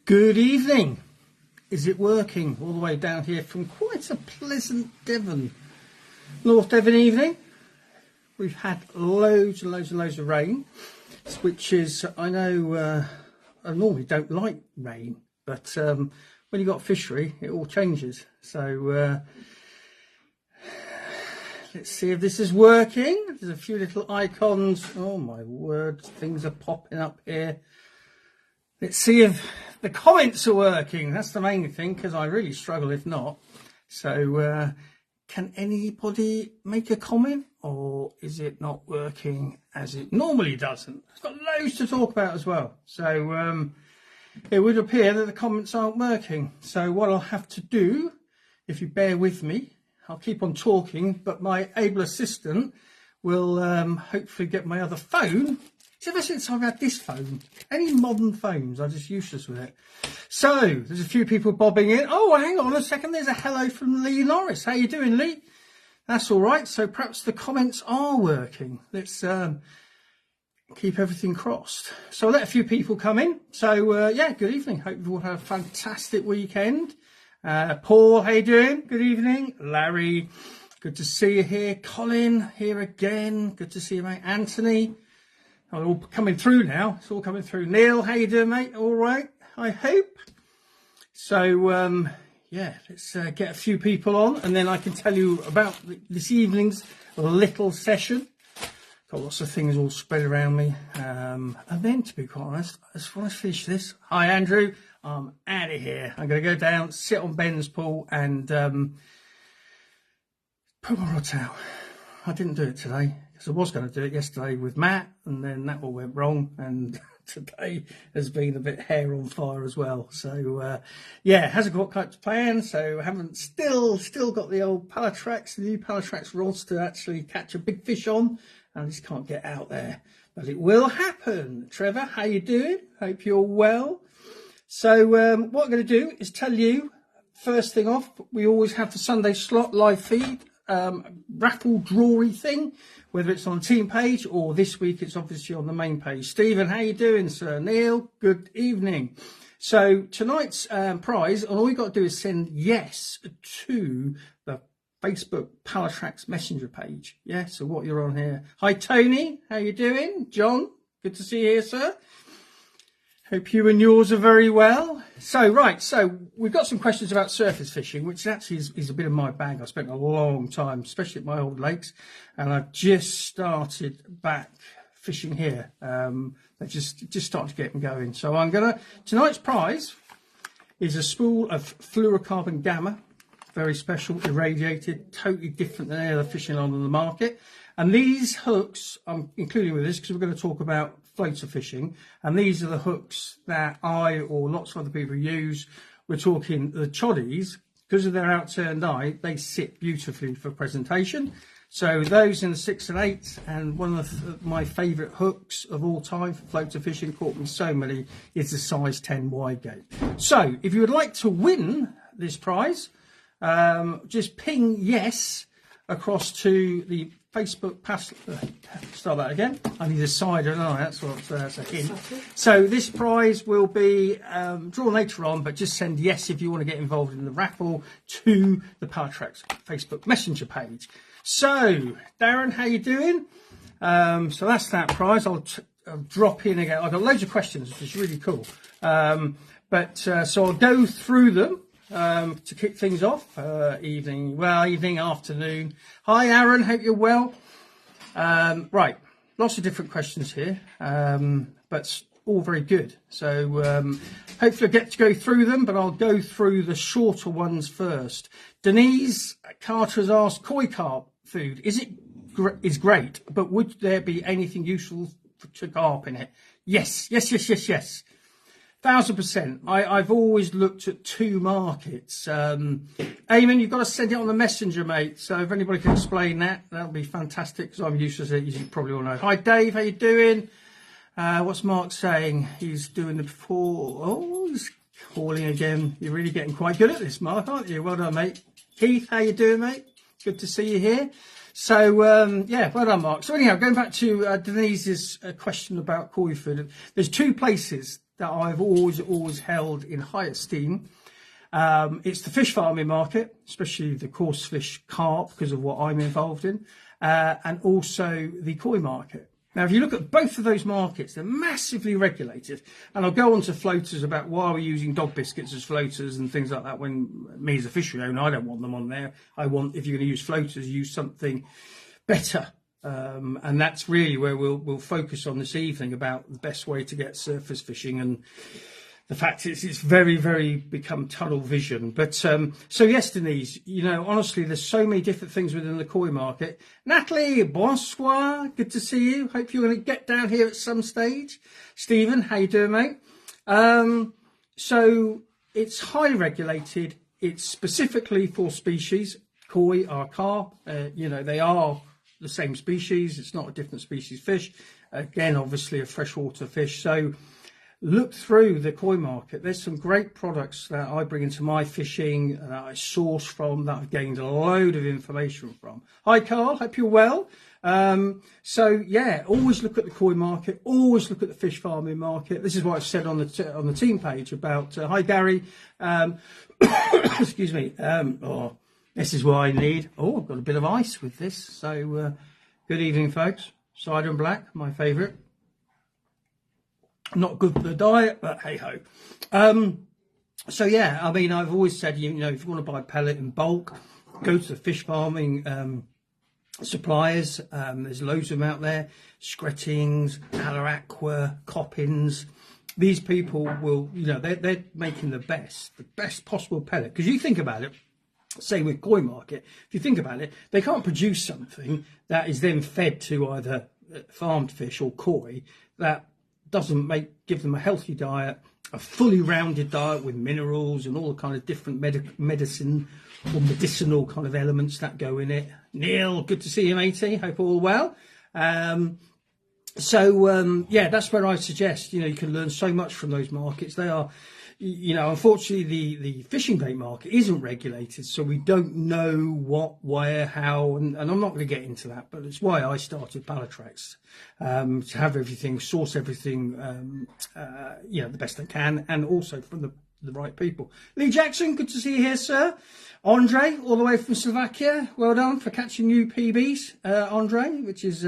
Good evening. Is it working all the way down here from quite a pleasant Devon, North Devon evening? We've had loads and loads and loads of rain, which is, I know, I normally don't like rain, but when you've got fishery, it all changes. So let's see if this is working. There's a few little icons. Oh my word, things are popping up here. Let's see if the comments are working. That's the main thing, because I really struggle if not. So can anybody make a comment, or is it not working as it normally doesn't? It's got loads to talk about as well. So it would appear that the comments aren't working. So what I'll have to do, if you bear with me, I'll keep on talking, but my able assistant will hopefully get my other phone. So ever since I've had this phone, any modern phones, I'm just useless with it. So there's a few people bobbing in. Oh, hang on a second. There's a hello from Lee Norris. How you doing, Lee? That's all right. So perhaps the comments are working. Let's keep everything crossed. So I'll let a few people come in. So yeah, good evening. Hope you all have a fantastic weekend. Paul, how you doing? Good evening. Larry, good to see you here. Colin, here again. Good to see you, mate. Anthony. Oh, all coming through now. It's all coming through. Neil, how you doing, mate? All right, I hope. So, yeah, let's get a few people on, and then I can tell you about this evening's little session. Got lots of things all spread around me. And then, to be quite honest, as soon as I finish this, hi, Andrew, I'm out of here. I'm going to go down, sit on Ben's pool, and put my rods out. I didn't do it today, because I was going to do it yesterday with Matt, and then that all went wrong, and today has been a bit hair on fire as well. So yeah, hasn't got quite to plan, so I haven't still got the old Pallatrax, the new Pallatrax rods to actually catch a big fish on. I just can't get out there, but it will happen. Trevor, how you doing? Hope you're well. So what I'm going to do is tell you, first thing off, we always have the Sunday slot live feed, raffle drawy thing, whether it's on the team page or this week it's obviously on the main page. Stephen, how you doing, sir? Neil, good evening. So tonight's prize, and all you got to do is send yes to the Facebook Pallatrax messenger page. Yeah, so what you're on here. Hi Tony, how you doing? John, good to see you here, sir. Hope you and yours are very well. So, right, so we've got some questions about surface fishing, which actually is a bit of my bag. I spent a long time, especially at my old lakes, and I've just started back fishing here. They just started to get them going. So tonight's prize is a spool of fluorocarbon gamma, very special, irradiated, totally different than any other fishing line on the market. And these hooks, I'm including with this because we're going to talk about floater fishing, and these are the hooks that I or lots of other people use. We're talking the choddies, because of their outturned eye, they sit beautifully for presentation. So those in the 6 and 8, and one of my favourite hooks of all time for floater fishing, caught me so many, is the size 10 wide gate. So if you would like to win this prize, just ping yes across to the Facebook start that again. I need a cider, don't I? That's a hint. So this prize will be drawn later on, but just send yes if you want to get involved in the raffle to the Pallatrax Facebook Messenger page. So Darren, how you doing? So that's that prize. I'll drop in again. I've got loads of questions, which is really cool. So I'll go through them. To kick things off, evening, afternoon. Hi Aaron, hope you're well. Right, lots of different questions here, but all very good. So hopefully I get to go through them, but I'll go through the shorter ones first. Denise Carter has asked, koi carp food, is great, but would there be anything useful to carp in it? Yes. 1000%. I've always looked at two markets. Eamon, you've got to send it on the messenger, mate. So if anybody can explain that, that'll be fantastic, because I'm useless at it, as you probably all know. Hi, Dave. How you doing? What's Mark saying? He's doing the before. Oh, he's calling again. You're really getting quite good at this, Mark, aren't you? Well done, mate. Keith, how you doing, mate? Good to see you here. So, yeah, well done, Mark. So anyhow, going back to Denise's question about koi food, there's two places that I've always held in high esteem. It's the fish farming market, especially the coarse fish carp, because of what I'm involved in, and also the koi market. Now, if you look at both of those markets, they're massively regulated. And I'll go on to floaters about why we're using dog biscuits as floaters and things like that. When me as a fishery owner, I don't want them on there. I want, if you're going to use floaters, use something better. And that's really where we'll focus on this evening, about the best way to get surface fishing, and the fact is it's very, very become tunnel vision. But so yes, Denise, you know, honestly, there's so many different things within the koi market. Natalie, bonsoir, good to see you. Hope you're going to get down here at some stage. Stephen, how you doing, mate? So it's highly regulated. It's specifically for species. Koi are carp. You know, they are the same species. It's not a different species fish. Again, obviously a freshwater fish. So look through the koi market. There's some great products that I bring into my fishing, that I source from, that I've gained a load of information from. Hi, Carl. Hope you're well. So yeah, always look at the koi market. Always look at the fish farming market. This is what I've said on the team page about. Hi, Gary. Excuse me. This is what I need. Oh, I've got a bit of ice with this. So good evening, folks. Cider and black, my favourite. Not good for the diet, but hey ho. So yeah, I mean, I've always said, you know, if you want to buy pellet in bulk, go to the fish farming suppliers. There's loads of them out there. Skrettings, Pallatrax, Coppins. These people will, you know, they're making the best possible pellet. Because you think about it, say with koi market, if you think about it, they can't produce something that is then fed to either farmed fish or koi that doesn't give them a healthy diet, a fully rounded diet with minerals and all the kind of different medicinal kind of elements that go in it. Neil, good to see you, matey. Hope all well. Yeah, that's where I suggest, you know, you can learn so much from those markets. They are, you know, unfortunately the fishing bait market isn't regulated, so we don't know what, where, how, and I'm not going to get into that, but it's why I started Pallatrax, to have everything, source everything, you know, the best I can, and also from the right people. Lee Jackson, good to see you here, sir. Andre, all the way from Slovakia, well done for catching new PBs, Andre, which is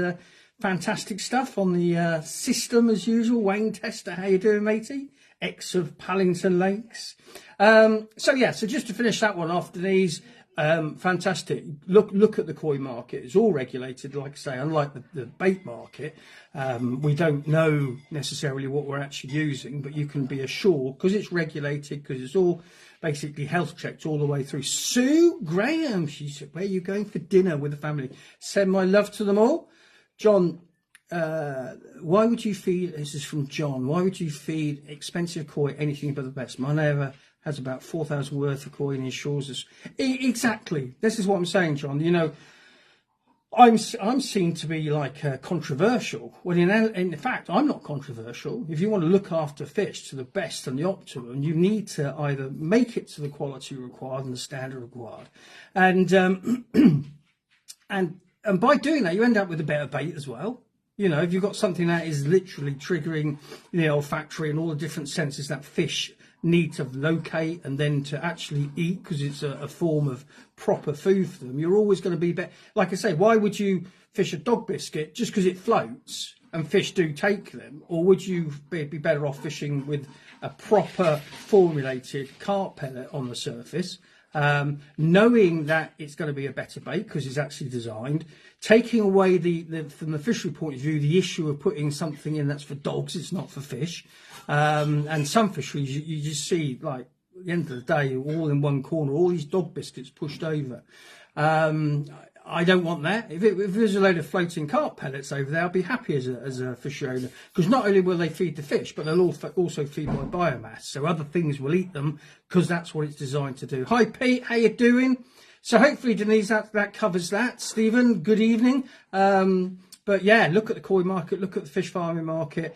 fantastic stuff on the system as usual. Wayne Tester, how you doing, matey? Ex of Pallington Lakes. So just to finish that one off, Denise, fantastic. Look at the koi market. It's all regulated, like I say, unlike the bait market. We don't know necessarily what we're actually using, but you can be assured, because it's regulated, because it's all basically health checked all the way through. Sue Graham, she said, where are you going for dinner with the family? Send my love to them all. John, why would you feed, this is from John, why would you feed expensive koi anything but the best? My neighbour has about 4,000 worth of koi in his shores. Exactly. This is what I'm saying, John. You know, I'm seen to be like controversial, when in fact I'm not controversial. If you want to look after fish to the best and the optimum, you need to either make it to the quality required and the standard required, and by doing that you end up with a better bait as well. You know, if you've got something that is literally triggering the olfactory and all the different senses that fish need to locate and then to actually eat, because it's a form of proper food for them, you're always going to be better. Like I say, why would you fish a dog biscuit just because it floats and fish do take them? Or would you be better off fishing with a proper formulated carp pellet on the surface, knowing that it's going to be a better bait because it's actually designed, taking away from the fishery point of view, the issue of putting something in that's for dogs, it's not for fish. And some fisheries, you just see, like, at the end of the day, all in one corner, all these dog biscuits pushed over. I don't want that. If there's a load of floating carp pellets over there, I'll be happy as a fishery owner, because not only will they feed the fish, but they'll also feed my biomass. So other things will eat them, because that's what it's designed to do. Hi, Pete. How you doing? So hopefully, Denise, that covers that. Stephen, good evening. But yeah, look at the koi market, look at the fish farming market.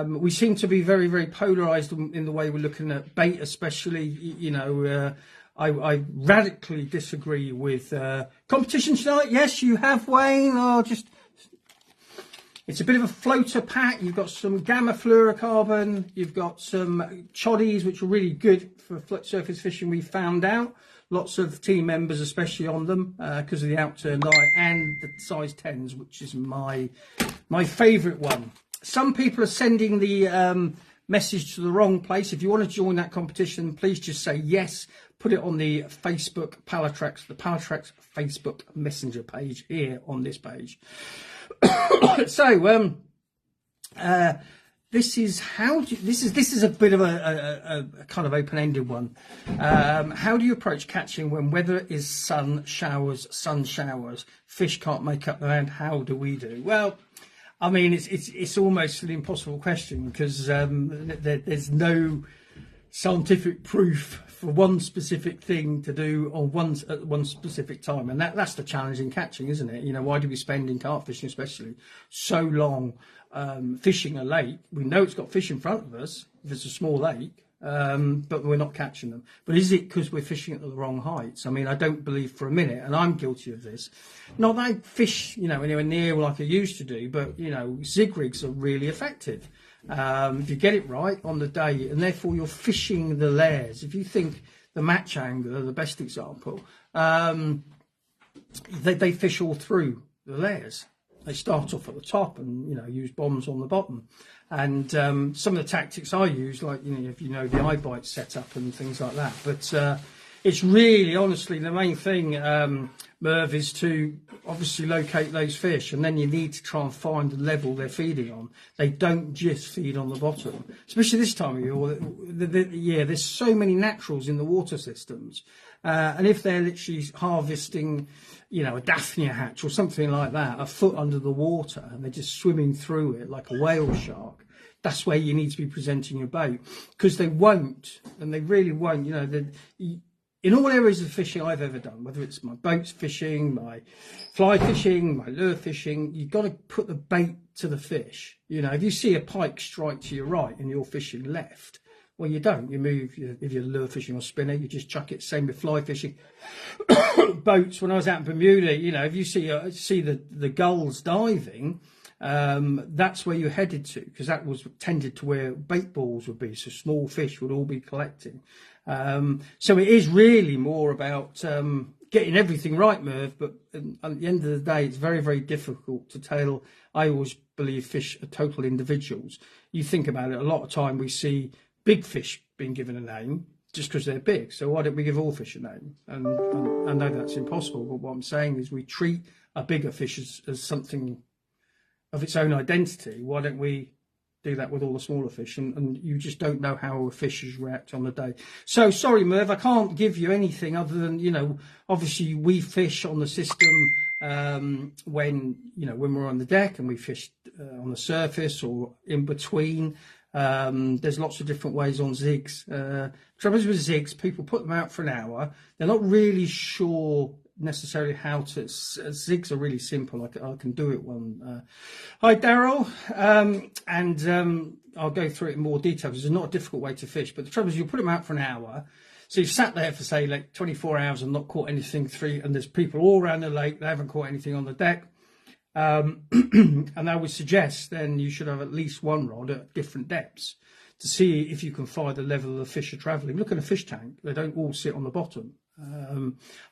We seem to be very, very polarised in the way we're looking at bait, especially. You know, I radically disagree with competition tonight. Yes, you have, Wayne. Oh, just It's a bit of a floater pack. You've got some gamma fluorocarbon. You've got some choddies, which are really good for flat surface fishing. We found out lots of team members, especially on them, because of the outturned eye, and the size 10s, which is my favourite one. Some people are sending the message to the wrong place. If you want to join that competition, please just say yes. Put it on the Facebook Pallatrax, the Pallatrax Facebook Messenger page here on this page. So this is a bit of a kind of open-ended one. How do you approach catching when weather is sun showers, fish can't make up their mind? How do we do? Well, I mean, it's almost an impossible question, because there's no scientific proof for one specific thing to do on at one specific time, and that's the challenge in catching, isn't it? You know, why do we spend in carp fishing especially so long fishing a lake? We know it's got fish in front of us if it's a small lake, but we're not catching them. But is it because we're fishing at the wrong heights? I mean, I don't believe for a minute, and I'm guilty of this. Not that I fish, you know, anywhere near like I used to do, but you know, zig rigs are really effective. If you get it right on the day, and therefore you're fishing the layers. If you think the match angler, the best example, they fish all through the layers. They start off at the top and, you know, use bombs on the bottom. And some of the tactics I use, like, you know, if you know the eye bite setup and things like that. But it's really, honestly, the main thing, Merv, is to obviously locate those fish, and then you need to try and find the level they're feeding on. They don't just feed on the bottom, especially this time of year. Yeah, there's so many naturals in the water systems, and if they're literally harvesting, you know, a Daphnia hatch or something like that, a foot under the water, and they're just swimming through it like a whale shark, that's where you need to be presenting your bait, because they won't, and they really won't, you know, in all areas of fishing I've ever done, whether it's my boats fishing, my fly fishing, my lure fishing, you've got to put the bait to the fish. You know, if you see a pike strike to your right and you're fishing left, well, you don't. You move, if you're lure fishing or spinner, you just chuck it. Same with fly fishing. Boats, when I was out in Bermuda, you know, if you see the gulls diving, that's where you're headed to, because that was tended to where bait balls would be, so small fish would all be collecting. So it is really more about getting everything right, Merv, but at the end of the day, it's very, very difficult to tell. I always believe fish are total individuals. You think about it, a lot of time we see big fish being given a name just because they're big, so why don't we give all fish a name? And I know that's impossible, but what I'm saying is we treat a bigger fish as something of its own identity. Why don't we do that with all the smaller fish? And you just don't know how a fish is react on the day. So sorry, Merv, I can't give you anything other than, you know, obviously we fish on the system when we're on the deck, and we fish on the surface or in between. There's lots of different ways on zigs. Trouble is with zigs, people put them out for an hour. They're not really sure necessarily how to. Zigs are really simple. I can do it one. Hi, Daryl, and I'll go through it in more detail, because it's not a difficult way to fish. But the trouble is, you put them out for an hour, so you've sat there for say like 24 hours and not caught anything. And there's people all around the lake, they haven't caught anything on the deck. And I would suggest then you should have at least one rod at different depths to see if you can find the level of the fish are travelling. Look at a fish tank; they don't all sit on the bottom.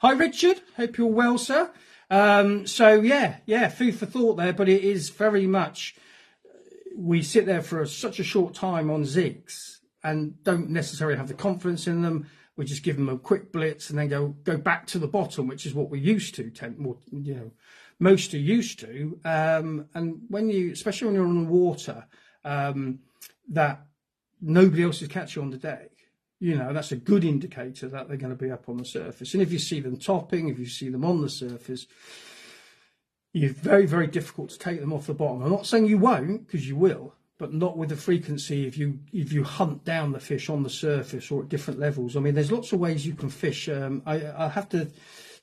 Hi Richard, hope you're well, sir. So yeah, food for thought there, but it is very much, we sit there for such a short time on zigs and don't necessarily have the confidence in them. We just give them a quick blitz and then go back to the bottom, which is what we're used to, most are used to. And when you, especially when you're on the water, that nobody else is catching on the deck, you know, that's a good indicator that they're going to be up on the surface. And if you see them topping, if you see them on the surface, you're very, very difficult to take them off the bottom. I'm not saying you won't, because you will, but not with the frequency if you hunt down the fish on the surface or at different levels. I mean, there's lots of ways you can fish. I have to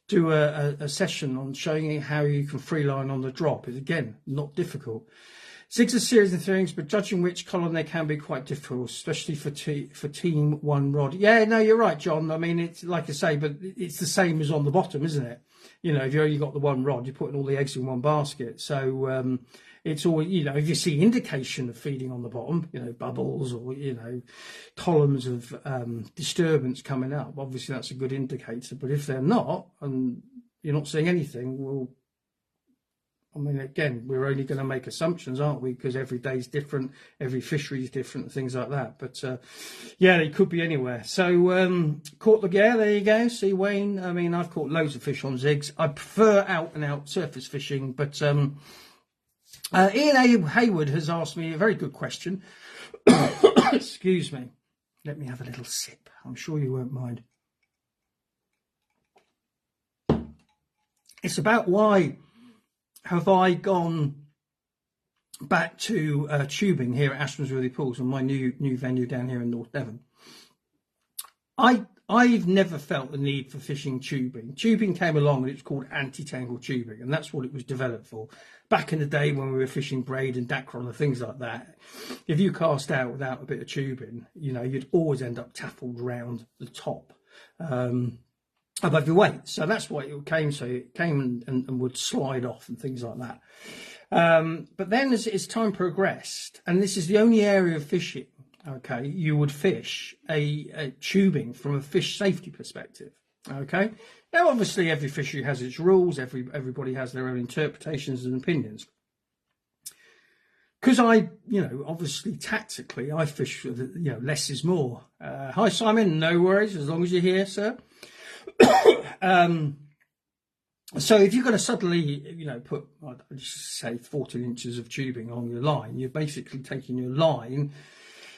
do a session on showing you how you can free line on the drop. It's, again, not difficult. Zigs are series of things, but judging which column they can be quite difficult, especially for team one rod. Yeah, no, you're right, John. I mean, it's like I say, but it's the same as on the bottom, isn't it? You know, if you only got the one rod, you're putting all the eggs in one basket. So it's always, if you see indication of feeding on the bottom, bubbles or, columns of disturbance coming up, obviously that's a good indicator. But if they're not, and you're not seeing anything, well, I mean, again, we're only going to make assumptions, aren't we? Because every day's different, every fishery is different, things like that. But yeah, they could be anywhere. So caught there you go. See, Wayne. I mean, I've caught loads of fish on zigs. I prefer out and out surface fishing. But Ian Hayward has asked me a very good question. Excuse me. Let me have a little sip. I'm sure you won't mind. It's about why have I gone back to tubing here at Ashmansworthy Pools on my new venue down here in North Devon. I've never felt the need for fishing tubing. Tubing came along and it was called anti-tangle tubing, and that's what it was developed for. Back in the day when we were fishing braid and dacron and things like that, if you cast out without a bit of tubing, you'd always end up taffled round the top. Above your weight, so that's why it came. So it came and would slide off and things like that. But then as time progressed, and this is the only area of fishing, okay, you would fish a tubing from a fish safety perspective. Okay, now obviously every fishery has its rules. Everybody has their own interpretations and opinions. Because obviously tactically, I fish with, less is more. Hi Simon, no worries, as long as you're here, sir. So if you're going to suddenly, put, I'd just say 14 inches of tubing on your line, you're basically taking your line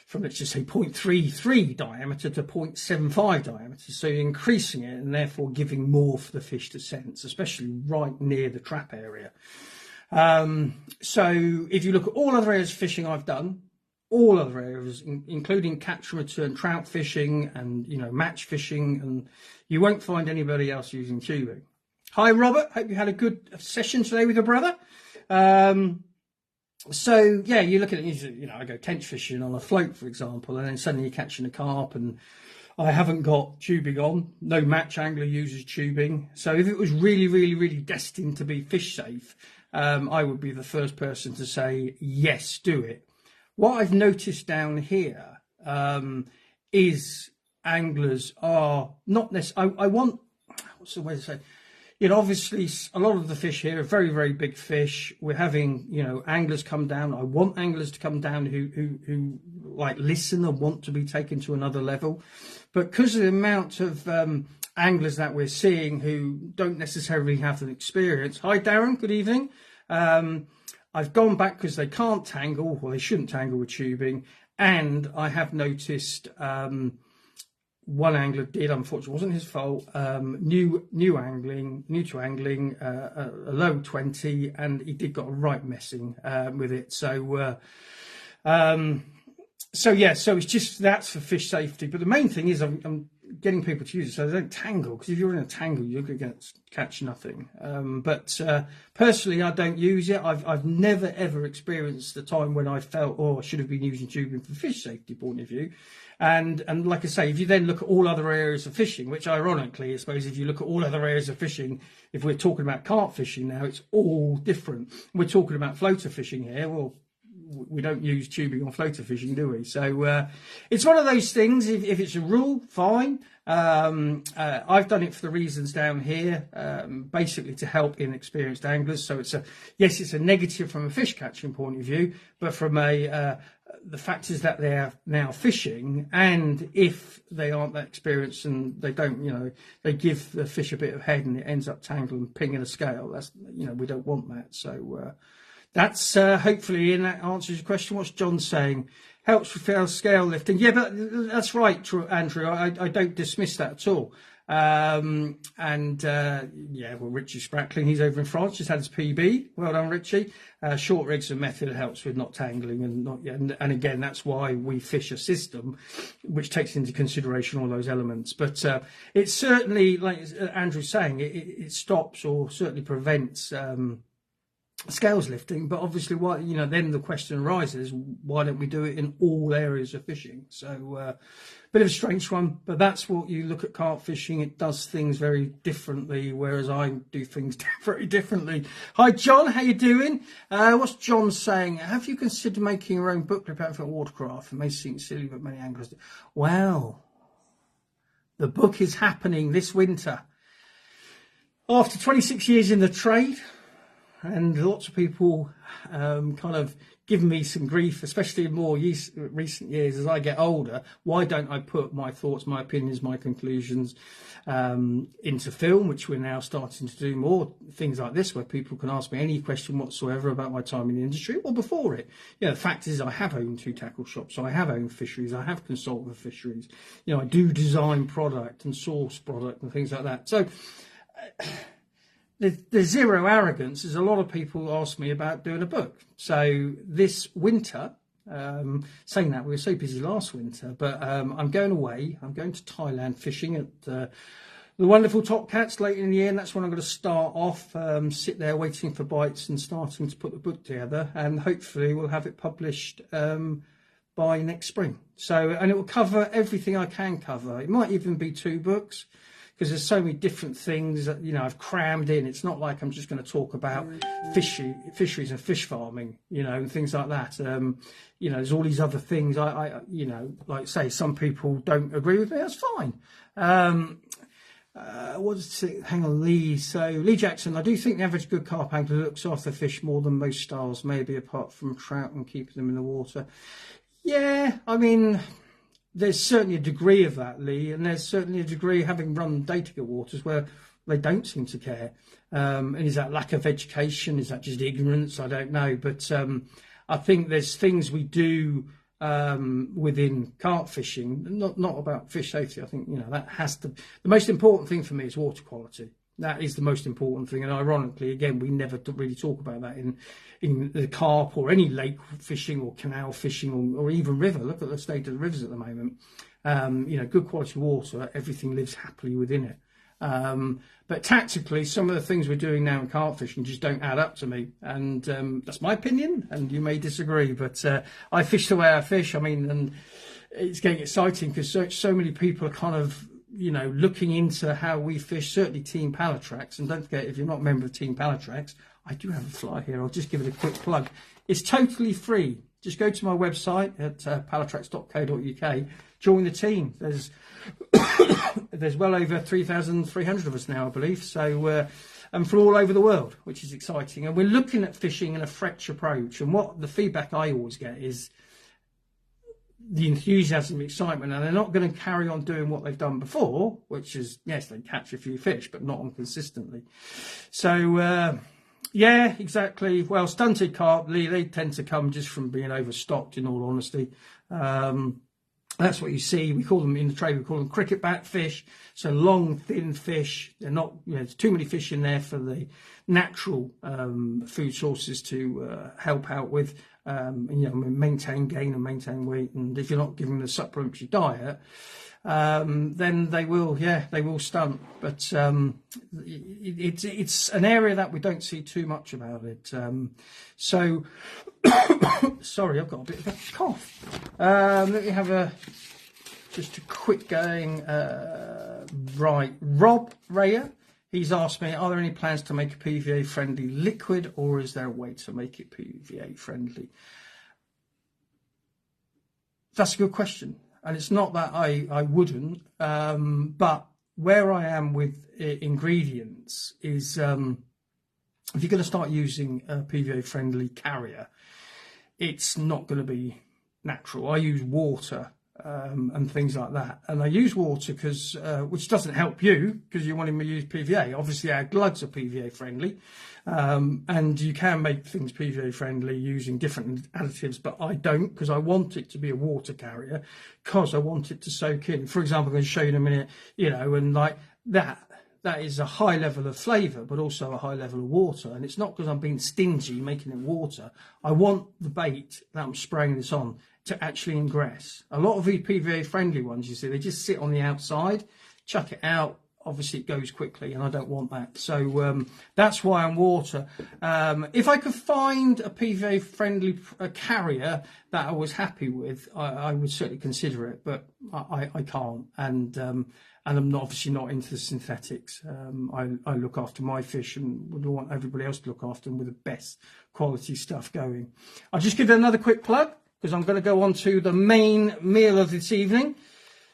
from, let's just say 0.33 diameter to 0.75 diameter. So you're increasing it and therefore giving more for the fish to sense, especially right near the trap area. So if you look at all other areas of fishing I've done, all other areas, including catch and return trout fishing and, match fishing, and you won't find anybody else using tubing. Hi, Robert. Hope you had a good session today with your brother. So, yeah, you look at it, I go tench fishing on a float, for example, and then suddenly you're catching a carp and I haven't got tubing on. No match angler uses tubing. So if it was really, really, really destined to be fish safe, I would be the first person to say, yes, do it. What I've noticed down here is anglers are not necessarily, what's the way to say? Obviously a lot of the fish here are very, very big fish. We're having, anglers come down. I want anglers to come down who like listen and want to be taken to another level. But because of the amount of anglers that we're seeing who don't necessarily have an experience. Hi, Darren. Good evening. I've gone back because they can't tangle, or they shouldn't tangle with tubing, and I have noticed one angler did, unfortunately, it wasn't his fault, new to angling, a low 20, and he did got a right messing with it. So it's just, that's for fish safety. But the main thing is I'm getting people to use it so they don't tangle, because if you're in a tangle you're going to catch nothing. But personally I don't use it. I've never ever experienced the time when I felt, I should have been using tubing for fish safety point of view. And like I say, if you then look at all other areas of fishing, which ironically, I suppose if you look at all other areas of fishing, if we're talking about carp fishing now, it's all different. We're talking about floater fishing here. Well, we don't use tubing on floater fishing, do we? So it's one of those things. If it's a rule, fine. I've done it for the reasons down here, basically to help inexperienced anglers. So it's a negative from a fish catching point of view, but from the fact is that they're now fishing, and if they aren't that experienced and they don't, they give the fish a bit of head and it ends up tangling, pinging a scale. That's, we don't want that. So that's hopefully, in that answers your question. What's John saying? Helps with scale lifting. Yeah, but that's right, Andrew. I don't dismiss that at all. Richie Sprackling, he's over in France, just had his PB. Well done, Richie. Short rigs and method helps with not tangling and again, that's why we fish a system which takes into consideration all those elements. But it's certainly, like Andrew's saying, it stops or certainly prevents scales lifting, but obviously, why, then the question arises, why don't we do it in all areas of fishing? So bit of a strange one, but that's what you look at carp fishing. It does things very differently, whereas I do things very differently. Hi John, how you doing? What's John saying? Have you considered making your own booklet about watercraft? It may seem silly, but many anglers do. Well, the book is happening this winter. After 26 years in the trade, and lots of people kind of giving me some grief, especially in more recent years as I get older. Why don't I put my thoughts, my opinions, my conclusions into film, which we're now starting to do more things like this, where people can ask me any question whatsoever about my time in the industry or before it. The fact is I have owned 2 tackle shops, so I have owned fisheries, I have consulted with fisheries. I do design product and source product and things like that. So there's zero arrogance, as a lot of people ask me about doing a book. So this winter, saying that, we were so busy last winter, but I'm going away. I'm going to Thailand fishing at the wonderful Top Cats later in the year, and that's when I'm going to start off, sit there waiting for bites and starting to put the book together, and hopefully we'll have it published by next spring. So, and it will cover everything I can cover. It might even be 2 books, because there's so many different things that I've crammed in. It's not like I'm just going to talk about fisheries and fish farming, and things like that. There's all these other things. I like say, some people don't agree with me. That's fine. Hang on, Lee. So Lee Jackson, I do think the average good carp angler looks after fish more than most styles, maybe apart from trout and keeping them in the water. Yeah, I mean, there's certainly a degree of that, Lee, and there's certainly a degree, having run Dataga waters, where they don't seem to care. And is that lack of education? Is that just ignorance? I don't know. But I think there's things we do within carp fishing, not about fish safety. I think, that has to... The most important thing for me is water quality. That is the most important thing. And ironically, again, we never really talk about that in the carp or any lake fishing or canal fishing or even river. Look at the state of the rivers at the moment. Good quality water, everything lives happily within it. But tactically, some of the things we're doing now in carp fishing just don't add up to me. And that's my opinion, and you may disagree. But I fish the way I fish. I mean, and it's getting exciting because so many people are kind of, looking into how we fish, certainly Team Pallatrax. And don't forget, if you're not a member of Team Pallatrax, I do have a flyer here. I'll just give it a quick plug. It's totally free. Just go to my website at pallatrax.co.uk, join the team. There's well over 3,300 of us now, I believe. So, and from all over the world, which is exciting. And we're looking at fishing in a fresh approach. And what the feedback I always get is the enthusiasm, excitement, and they're not going to carry on doing what they've done before, which is, yes, they catch a few fish, but not on consistently. So, yeah, exactly. Well, stunted carp, they tend to come just from being overstocked, in all honesty. That's what you see. We call them in the trade, we call them cricket bat fish. So long, thin fish. They're not, there's too many fish in there for the natural food sources to help out with, maintain gain and maintain weight. And if you're not giving them the supplementary diet, then they will stunt. But it's an area that we don't see too much about it. So, sorry, I've got a bit of a cough. Let me have just a quick going. Right, Rob Rayer. He's asked me, are there any plans to make a PVA friendly liquid, or is there a way to make it PVA friendly? That's a good question. And it's not that I wouldn't, but where I am with ingredients is if you're going to start using a PVA friendly carrier, it's not going to be natural. I use water and things like that. And I use water because, which doesn't help you because you're wanting me to use PVA. Obviously, our glugs are PVA friendly, and you can make things PVA friendly using different additives, but I don't, because I want it to be a water carrier, because I want it to soak in. For example, I'm going to show you in a minute, and like that is a high level of flavour, but also a high level of water. And it's not because I'm being stingy making it water. I want the bait that I'm spraying this on to actually ingress. A lot of the PVA friendly ones, you see, they just sit on the outside, chuck it out obviously it goes quickly, and I don't want that. So that's why I'm water. If I could find a PVA friendly carrier that I was happy with, I would certainly consider it, but I can't. And I'm obviously not into the synthetics. I look after my fish and would want everybody else to look after them with the best quality stuff going. I'll just give it another quick plug, because I'm going to go on to the main meal of this evening.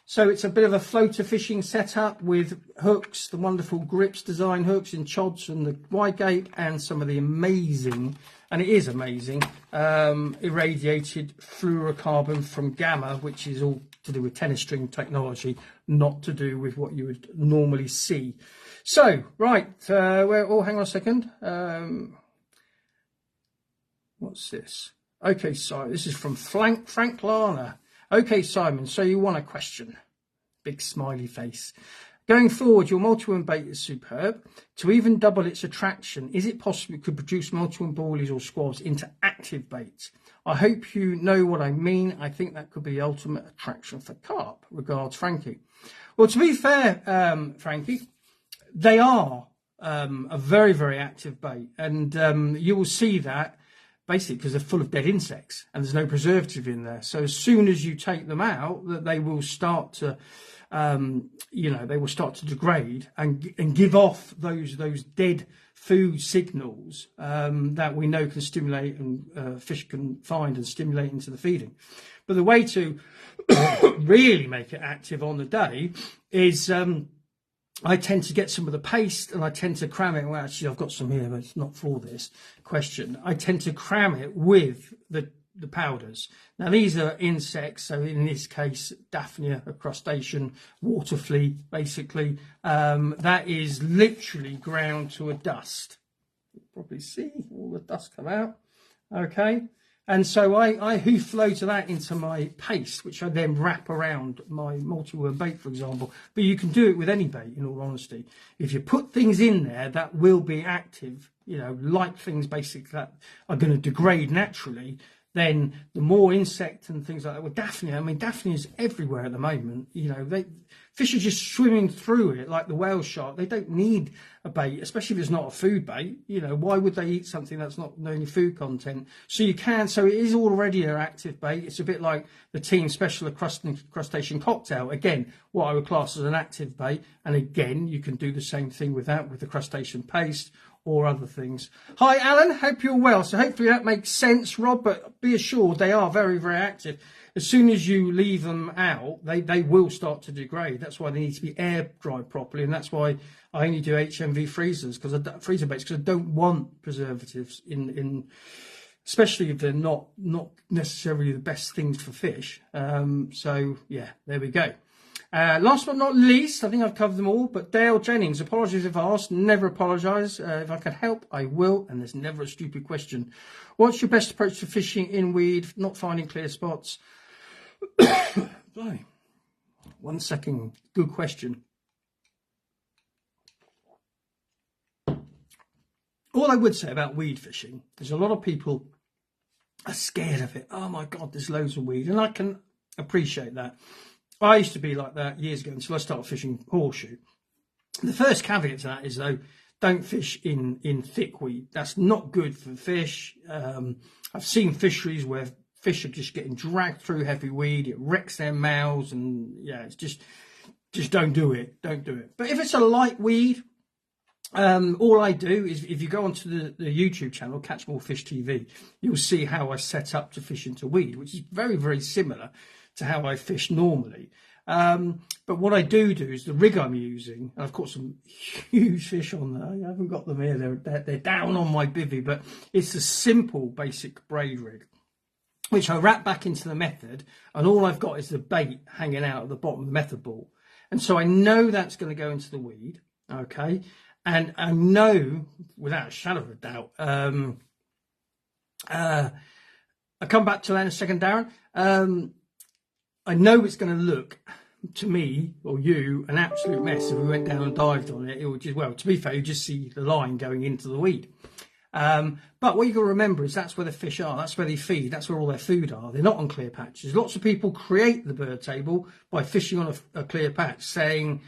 So it's a bit of a floater fishing setup with hooks, the wonderful Grips design hooks in Chods and the wide gape, and some of the amazing, and it is amazing, irradiated fluorocarbon from Gamma, which is all to do with tennis string technology, not to do with what you would normally see. So, right, hang on a second. What's this? Okay, so this is from Frank Lana. Okay, Simon, so you want a question. Big smiley face. Going forward, your multi-worm bait is superb. To even double its attraction, is it possible it could produce multi-worm boilies or squabs into active baits? I hope you know what I mean. I think that could be the ultimate attraction for carp. Regards, Frankie. Well, to be fair, Frankie, they are a very, very active bait. And you will see that basically because they're full of dead insects and there's no preservative in there. So as soon as you take them out, that they will start to, they will start to degrade and give off those dead food signals that we know can stimulate and fish can find and stimulate into the feeding. But the way to really make it active on the day is I tend to get some of the paste and I tend to cram it. Well, actually, I've got some here, but it's not for this question. I tend to cram it with the powders. Now, these are insects. So in this case, Daphnia, a crustacean, water flea, basically. That is literally ground to a dust. You'll probably see all the dust come out. Okay. And so I hoof floater that into my paste, which I then wrap around my multi-worm bait, for example. But you can do it with any bait, in all honesty. If you put things in there that will be active, like things basically that are going to degrade naturally, then the more insect and things like that. Well, Daphnia is everywhere at the moment. Fish are just swimming through it like the whale shark. They don't need a bait, especially if it's not a food bait. Why would they eat something that's not any food content? So you can. So it is already an active bait. It's a bit like the Team Special Crustacean Cocktail. Again, what I would class as an active bait. And again, you can do the same thing with that, with the crustacean paste or other things. Hi, Alan. Hope you're well. So hopefully that makes sense, Rob. But be assured they are very, very active. As soon as you leave them out, they will start to degrade. That's why they need to be air dried properly, and that's why I only do HMV freezers, freezer baits, because I don't want preservatives in, especially if they're not necessarily the best things for fish. So yeah, there we go. Last but not least, I think I've covered them all, but Dale Jennings, apologies if asked, never apologise. If I can help, I will, and there's never a stupid question. What's your best approach to fishing in weed, not finding clear spots? Sorry. 1 second. Good question. All I would say about weed fishing is a lot of people are scared of it. Oh my God, there's loads of weed. And I can appreciate that. I used to be like that years ago until I started fishing horseshoe. The first caveat to that is, though, don't fish in thick weed. That's not good for fish. I've seen fisheries where fish are just getting dragged through heavy weed. It wrecks their mouths, and yeah, it's just don't do it. Don't do it. But if it's a light weed, all I do is, if you go onto the YouTube channel, Catch More Fish TV, you'll see how I set up to fish into weed, which is very, very similar to how I fish normally. But what I do is the rig I'm using, and I've got some huge fish on there. I haven't got them here. They're down on my bivvy, but it's a simple basic braid rig, which I wrap back into the method, and all I've got is the bait hanging out at the bottom of the method ball. And so I know that's going to go into the weed, okay? And I know, without a shadow of a doubt, I'll come back to that in a second, Darren. I know it's going to look, to me, or you, an absolute mess if we went down and dived on it. It would just, well, to be fair, you just see the line going into the weed. But what you've got to remember is that's where the fish are, that's where they feed, that's where all their food are. They're not on clear patches. Lots of people create the bird table by fishing on a clear patch, saying,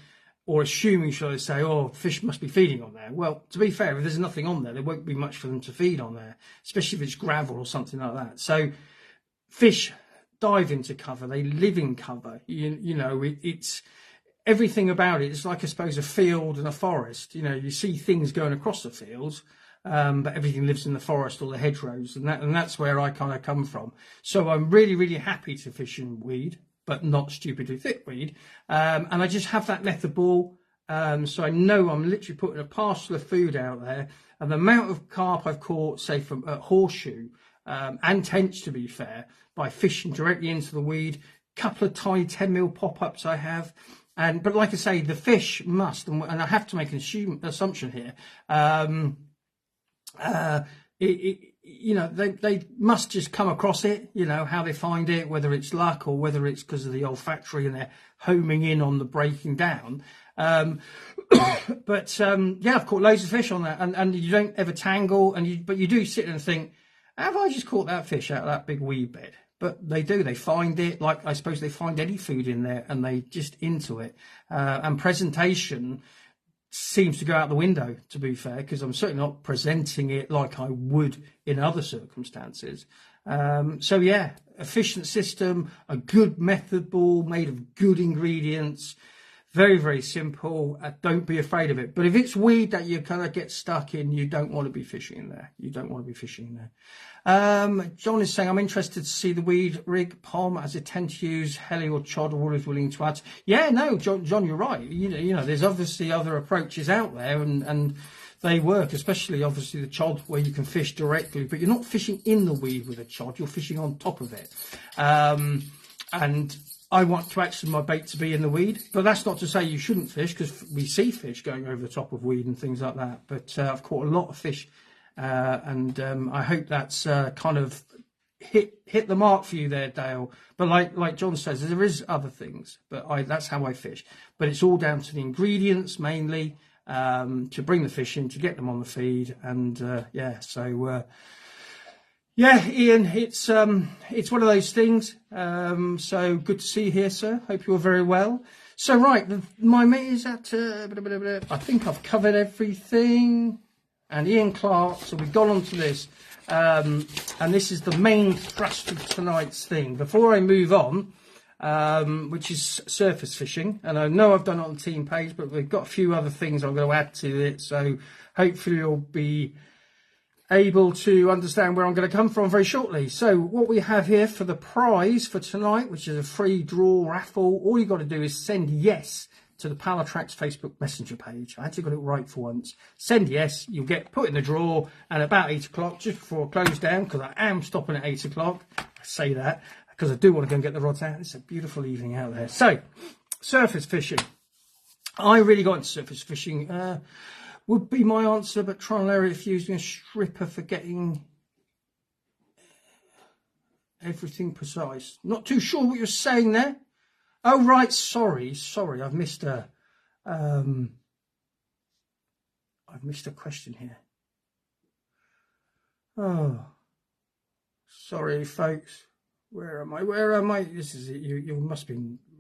or assuming, shall I say, oh, fish must be feeding on there. Well, to be fair, if there's nothing on there, there won't be much for them to feed on there, especially if it's gravel or something like that. So fish dive into cover, they live in cover. You know, it's everything about it. It's like, I suppose, a field and a forest. You know, you see things going across the fields, but everything lives in the forest or the hedgerows, and that's where I kind of come from. So I'm really, really happy to fish in weed, but not stupidly thick weed. And I just have that method ball. So I know I'm literally putting a parcel of food out there, and the amount of carp I've caught, say from horseshoe, and tench, to be fair, by fishing directly into the weed, couple of tiny 10mm pop-ups I have. But like I say, the fish must, and I have to make an assumption here, you know, they must just come across it, you know, how they find it, whether it's luck or whether it's because of the olfactory and they're homing in on the breaking down. Yeah, I've caught loads of fish on that, and you don't ever tangle, but you do sit and think, have I just caught that fish out of that big weed bed? But they do, they find it, like I suppose they find any food in there, and they just into it. And presentation seems to go out the window, to be fair, because I'm certainly not presenting it like I would in other circumstances. So yeah, efficient system, a good method ball made of good ingredients, very, very simple. Don't be afraid of it. But if it's weed that you kind of get stuck in, you don't want to be fishing in there. You don't want to be fishing in there. John is saying, I'm interested to see the weed rig POM, as I tend to use heli or chod, or is willing to add. Yeah, no, John, you're right. You know, there's obviously other approaches out there, and they work, especially obviously the chod, where you can fish directly, but you're not fishing in the weed with a chod, you're fishing on top of it. And I want to actually my bait to be in the weed, but that's not to say you shouldn't fish, because we see fish going over the top of weed and things like that. But I've caught a lot of fish, and I hope that's kind of hit the mark for you there, Dale. But like John says, there is other things, but that's how I fish. But it's all down to the ingredients mainly, to bring the fish in, to get them on the feed, and yeah. So yeah, Ian, it's one of those things. So good to see you here, sir. Hope you're very well. So right, my mate is at. I think I've covered everything. And Ian Clark. So we've gone on to this, and this is the main thrust of tonight's thing. Before I move on, which is surface fishing, and I know I've done it on the team page, but we've got a few other things I'm going to add to it. So hopefully you'll be able to understand where I'm going to come from very shortly. So what we have here for the prize for tonight, which is a free draw raffle, all you got to do is send yes to the Pallatrax Facebook Messenger page. I actually got it right for once. Send yes, you'll get put in the draw, and about 8 o'clock, just before I close down, because I am stopping at 8 o'clock. I say that because I do want to go and get the rods out. It's a beautiful evening out there. So, surface fishing. I really got into surface fishing. Would be my answer, but trial and error if using a stripper for getting everything precise. Not too sure what you're saying there. Oh, right, sorry, I've missed a question here. Oh, sorry, folks. Where am I? This is it. You must be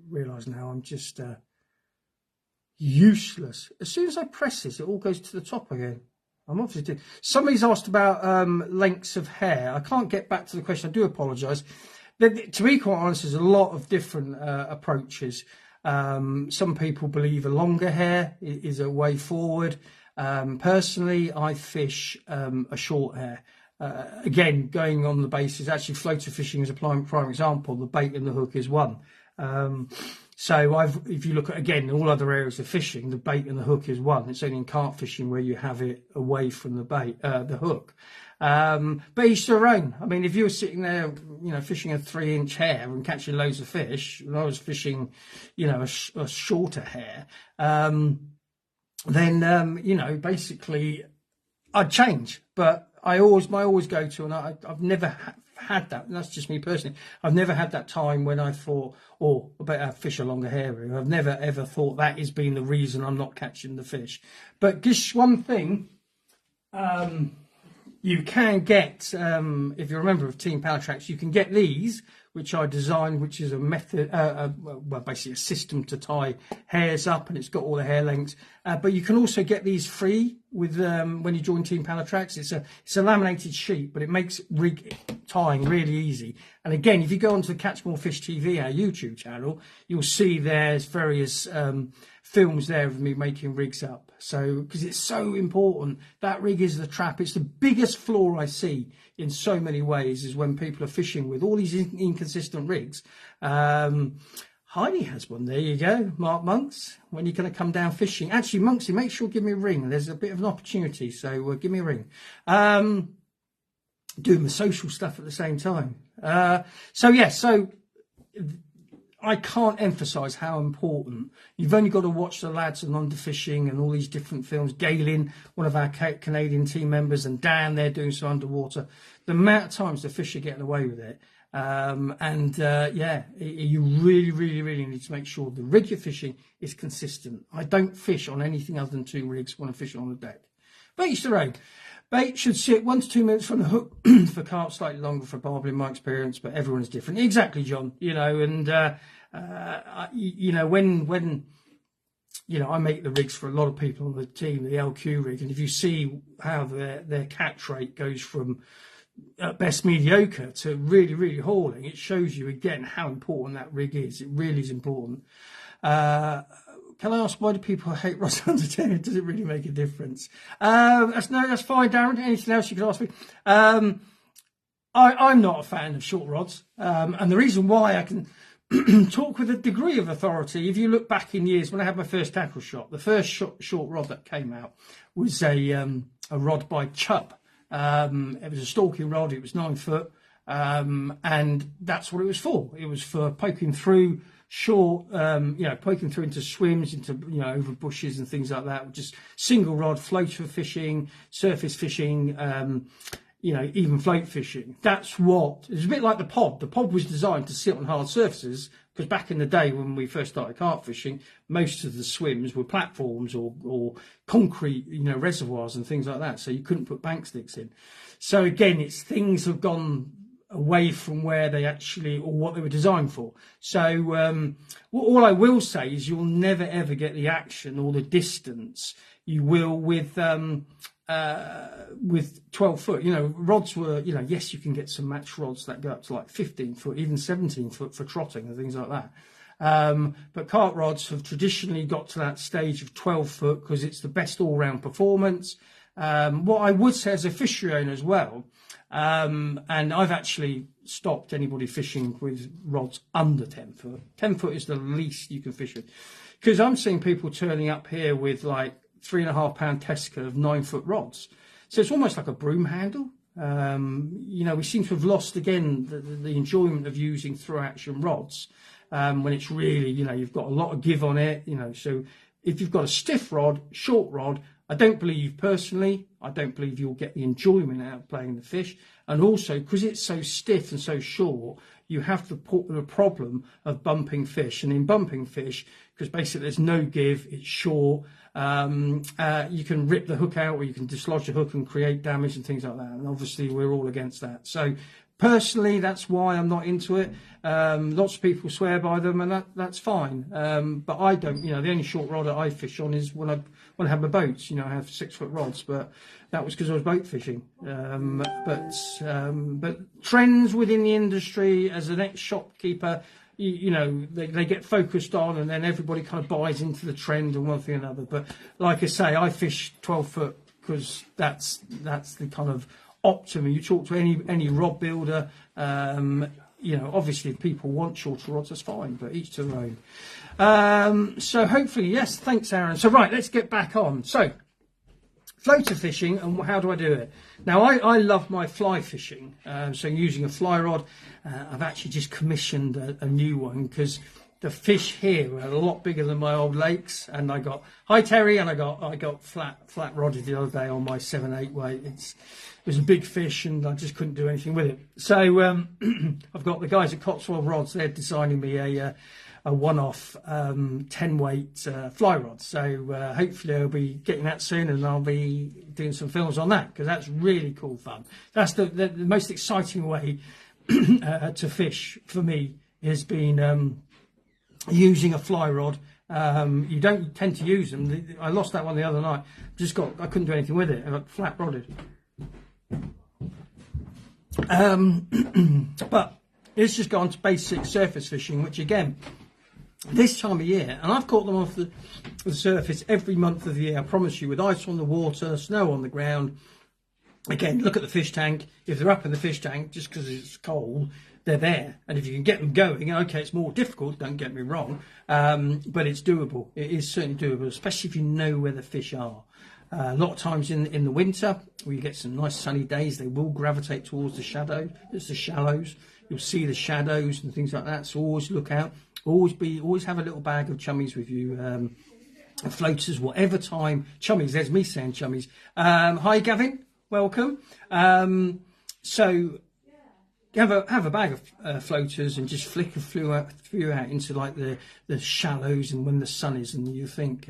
realise now I'm just useless. As soon as I press this, it all goes to the top again. I'm obviously somebody's asked about lengths of hair. I can't get back to the question. I do apologise. To be quite honest, there's a lot of different approaches. Some people believe a longer hair is a way forward. Personally, I fish a short hair. Again, going on the basis, actually floater fishing is a prime example. The bait and the hook is one. So if you look at, again, all other areas of fishing, the bait and the hook is one. It's only in carp fishing where you have it away from the bait, the hook. But each their own. I mean, if you were sitting there, you know, fishing a 3-inch hair and catching loads of fish, and I was fishing, you know, a shorter hair, then, you know, basically I'd change. But my always go to, and I've never had that, and that's just me personally, I've never had that time when I thought, oh, I better fish a longer hair. I've never ever thought that has been the reason I'm not catching the fish. But just one thing, you can get, if you're a member of Team Pallatrax, you can get these which I designed, which is a method, well, basically a system to tie hairs up, and it's got all the hair lengths. But you can also get these free with when you join Team Pallatrax. It's a laminated sheet, but it makes rig tying really easy. And again, if you go onto the Catch More Fish TV, our YouTube channel, you'll see there's various films there of me making rigs up. So, because it's so important, that rig is the trap. It's the biggest flaw I see in so many ways, is when people are fishing with all these inconsistent rigs. Heidi has one. There you go, Mark Monks. When you're going to come down fishing, actually, Monksy, make sure give me a ring. There's a bit of an opportunity, so give me a ring. Doing the social stuff at the same time. So I can't emphasize how important. You've only got to watch the lads on Underfishing and all these different films. Galen, one of our Canadian team members, and Dan, they're doing some underwater. The amount of times the fish are getting away with it. You really, really, really need to make sure the rig you're fishing is consistent. I don't fish on anything other than 2 rigs when I'm fishing on the deck. But each their own. Bait should sit 1 to 2 minutes from the hook for carp, slightly longer for barbel in my experience, but everyone is different. Exactly, John. And when I make the rigs for a lot of people on the team, the LQ rig, and if you see how their catch rate goes from at best mediocre to really, really hauling, it shows you again how important that rig is. It really is important. Can I ask, why do people hate rods under 10? Does it really make a difference? That's fine, Darren. Anything else you could ask me? I'm not a fan of short rods, and the reason why I can talk with a degree of authority, if you look back in years when I had my first tackle shop, the first short rod that came out was a rod by Chubb. It was a stalking rod. It was 9 foot, and that's what it was for. It was for poking through short, poking through into swims, into over bushes and things like that. Just single rod, floater fishing, surface fishing, even float fishing. That's what it's a bit like the pod. The pod was designed to sit on hard surfaces, because back in the day when we first started carp fishing, most of the swims were platforms or concrete, reservoirs and things like that. So you couldn't put bank sticks in. So again, things have gone away from where they actually, or what they were designed for. So all I will say is you'll never ever get the action or the distance you will with 12 foot. Rods were, yes, you can get some match rods that go up to like 15 foot, even 17 foot for trotting and things like that. But carp rods have traditionally got to that stage of 12 foot because it's the best all-round performance. What I would say as a fishery owner as well, and I've actually stopped anybody fishing with rods under 10 foot. 10 foot is the least you can fish with, because I'm seeing people turning up here with like 3.5 pound test curve 9 foot rods. So it's almost like a broom handle. We seem to have lost again the enjoyment of using through action rods when it's really, you've got a lot of give on it. So if you've got a stiff rod, short rod, I don't believe you'll get the enjoyment out of playing the fish. And also, because it's so stiff and so short, you have the problem of bumping fish. And in bumping fish, because basically there's no give, it's short, you can rip the hook out, or you can dislodge the hook and create damage and things like that. And obviously we're all against that. So personally, that's why I'm not into it. Lots of people swear by them, and that's fine. But I don't. The only short rod that I fish on is when I have my boats. I have 6 foot rods, but that was because I was boat fishing. But trends within the industry, as an ex-shopkeeper, they get focused on, and then everybody kind of buys into the trend and one thing or another. But like I say, I fish 12 foot because that's the kind of optimum. You talk to any rod builder, obviously if people want shorter rods, that's fine, but each to their own. So hopefully, yes, thanks, Aaron. So right, let's get back on. So floater fishing, and how do I do it? Now, I love my fly fishing, so using a fly rod. I've actually just commissioned a new one, because the fish here are a lot bigger than my old lakes, and I got Terry, and I got flat rodded the other day on my 7/8 weight. It was a big fish, and I just couldn't do anything with it. So I've got the guys at Cotswold Rods. They're designing me a one-off 10 weight fly rod. So hopefully I'll be getting that soon, and I'll be doing some films on that, because that's really cool fun. That's the most exciting way to fish for me has been using a fly rod. You don't tend to use them. I lost that one the other night. I couldn't do anything with it. I got flat rodded. But it's just gone to basic surface fishing, which again, this time of year, and I've caught them off the surface every month of the year, I promise you, with ice on the water, snow on the ground. Again, look at the fish tank. If they're up in the fish tank, just because it's cold, they're there. And if you can get them going, okay, it's more difficult, don't get me wrong, but it's doable. It is certainly doable, especially if you know where the fish are. A lot of times in the winter, where you get some nice sunny days, they will gravitate towards the shadow. It's the shallows. You'll see the shadows and things like that. So always look out. Always have a little bag of chummies with you. Floaters, whatever time. Chummies. There's me saying chummies. Hi, Gavin. Welcome. So have a bag of floaters and just flick a few out into like the shallows and when the sun is, and you think.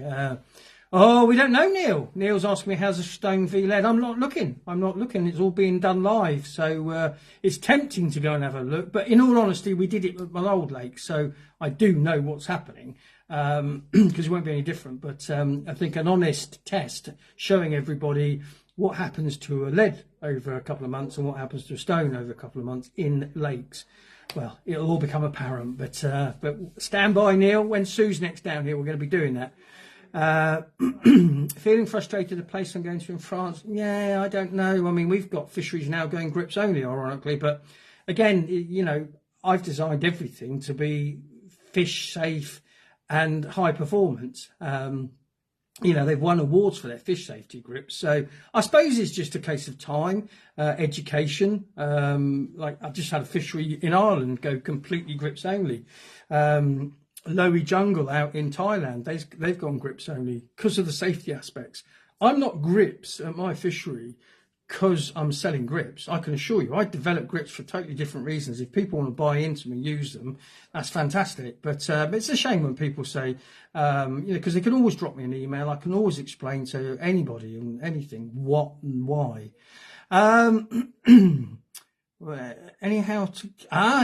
Oh, we don't know, Neil. Neil's asking me how's the stone V lead. I'm not looking. It's all being done live. So it's tempting to go and have a look. But in all honesty, we did it at my old lake. So I do know what's happening because it won't be any different. But I think an honest test showing everybody what happens to a lead over a couple of months and what happens to a stone over a couple of months in lakes. Well, it'll all become apparent. But stand by, Neil. When Sue's next down here, we're going to be doing that. Feeling frustrated at the place I'm going to in France? Yeah, I don't know. I mean, we've got fisheries now going grips only, ironically, but again, you know, I've designed everything to be fish safe and high performance. You know, they've won awards for their fish safety grips, so I suppose it's just a case of time, education. Like I've just had a fishery in Ireland go completely grips only. Lowy Jungle out in Thailand, they've gone grips only because of the safety aspects. I'm not grips at my fishery because I'm selling grips. I can assure you, I develop grips for totally different reasons. If people want to buy into them and use them, that's fantastic. But it's a shame when people say, you know, because they can always drop me an email. I can always explain to anybody and anything what and why. Anyhow,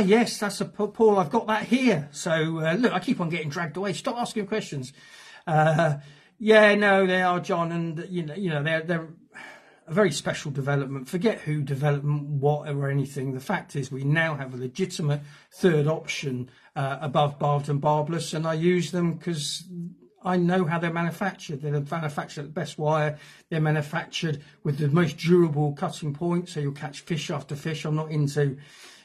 yes, that's a Paul. I've got that here. So look, I keep on getting dragged away. Stop asking questions. Yeah, no, they are, John, and you know, they're a very special development. Forget who development, what or anything. The fact is, we now have a legitimate third option above barbed and barbless, and I use them because I know how they're manufactured. They're manufactured at the best wire. They're manufactured with the most durable cutting point, so you'll catch fish after fish. I'm not into,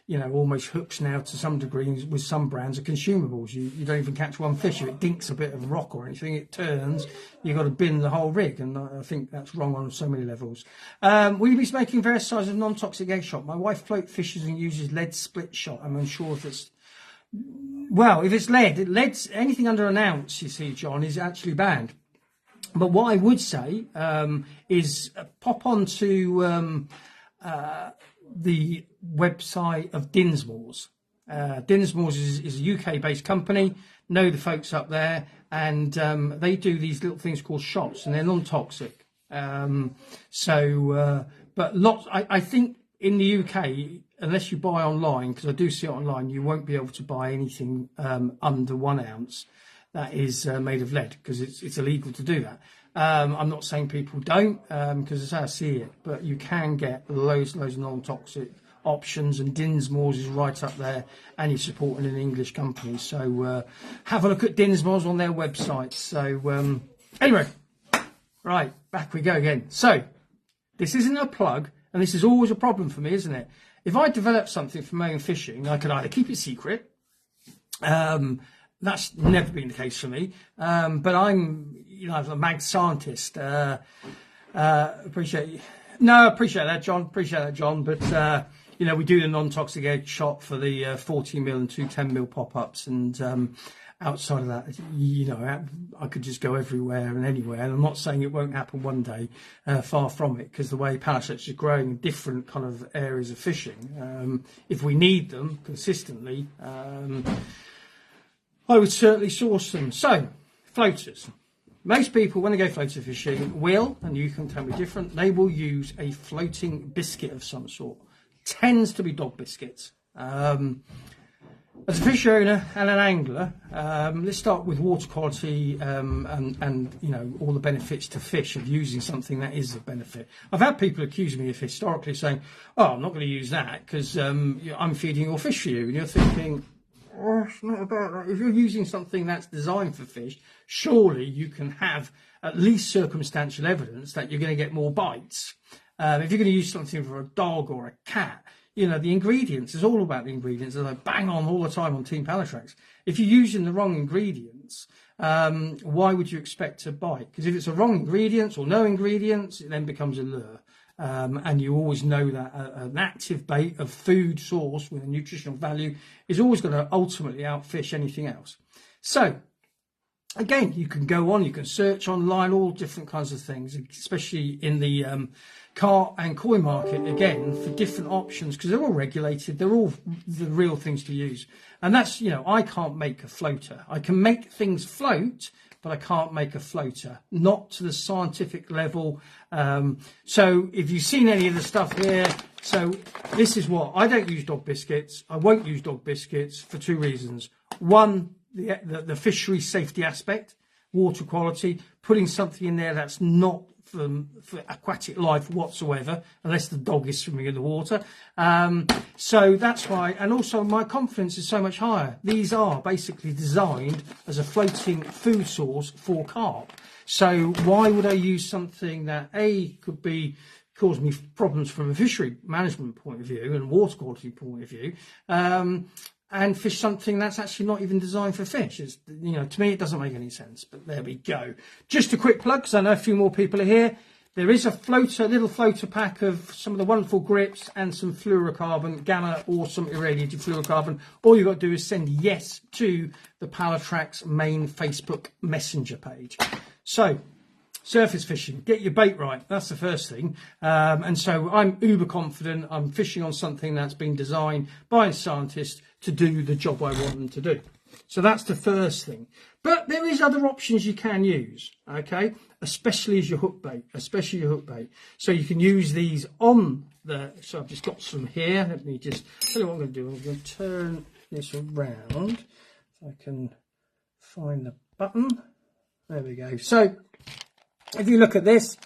you know, almost hooks now to some degree with some brands of consumables. You don't even catch one fish. If it dinks a bit of rock or anything, it turns. You've got to bin the whole rig, and I think that's wrong on so many levels. Will you be making various sizes of non-toxic egg shot? My wife float fishes and uses lead split shot. I'm unsure if it's... Well, if it's lead's anything under an ounce, you see, John, is actually banned. But what I would say is pop onto the website of Dinsmore's. Dinsmore's is a UK-based company. Know the folks up there, and they do these little things called shots, and they're non-toxic. But I think in the UK, unless you buy online, because I do see it online, you won't be able to buy anything under 1 ounce that is made of lead, because it's illegal to do that. I'm not saying people don't, because that's how I see it, but you can get loads of non-toxic options, and Dinsmore's is right up there, and you're supporting an English company. So have a look at Dinsmore's on their website. So anyway, right, back we go again. So this isn't a plug, and this is always a problem for me, isn't it? If I develop something for my own fishing, I could either keep it secret. That's never been the case for me. But I'm, you know, a mad scientist. Appreciate that, John. But you know, we do the non-toxic egg shot for the 40mm and 2 10mm pop-ups, and outside of that, you know, I could just go everywhere and anywhere. And I'm not saying it won't happen one day, far from it, because the way Pallatrax is growing in different kind of areas of fishing, if we need them consistently, I would certainly source them. So, floaters. Most people, when they go floater fishing, will, and you can tell me different, they will use a floating biscuit of some sort. Tends to be dog biscuits. As a fish owner and an angler, let's start with water quality and you know, all the benefits to fish of using something that is a benefit. I've had people accuse me of historically saying, "Oh, I'm not going to use that because I'm feeding your fish for you," and you're thinking, "Oh, it's not about that. If you're using something that's designed for fish, surely you can have at least circumstantial evidence that you're going to get more bites. If you're going to use something for a dog or a cat, you know, the ingredients, it's all about the ingredients, as I bang on all the time on Team Pallatrax. If you're using the wrong ingredients, why would you expect to bite? Because if it's the wrong ingredients or no ingredients, it then becomes a lure. And you always know that an active bait of food source with a nutritional value is always going to ultimately outfish anything else. So, again, you can go on, you can search online, all different kinds of things, especially in the carp and koi market, again, for different options, because they're all regulated, they're all the real things to use. And that's, you know, I can't make a floater. I can make things float, but I can't make a floater, not to the scientific level. So if you've seen any of the stuff here, so this is what, I don't use dog biscuits. I won't use dog biscuits for two reasons. One, the fishery safety aspect, water quality, putting something in there that's not for aquatic life whatsoever, unless the dog is swimming in the water. So that's why, and also my confidence is so much higher. These are basically designed as a floating food source for carp. So why would I use something that could cause me problems from a fishery management point of view and water quality point of view, and fish something that's actually not even designed for fish? It's, you know, to me, it doesn't make any sense, but there we go. Just a quick plug, because I know a few more people are here. There is a little floater pack of some of the wonderful grips and some fluorocarbon, gamma or some irradiated fluorocarbon. All you've got to do is send yes to the Pallatrax main Facebook Messenger page. So, surface fishing, get your bait right. That's the first thing. And so I'm uber confident. I'm fishing on something that's been designed by a scientist to do the job I want them to do. So that's the first thing. But there is other options you can use, okay? Especially as your hook bait, So you can use these on so I've just got some here. Let me just tell you what I'm going to do. I'm going to turn this around so I can find the button. There we go. So if you look at this,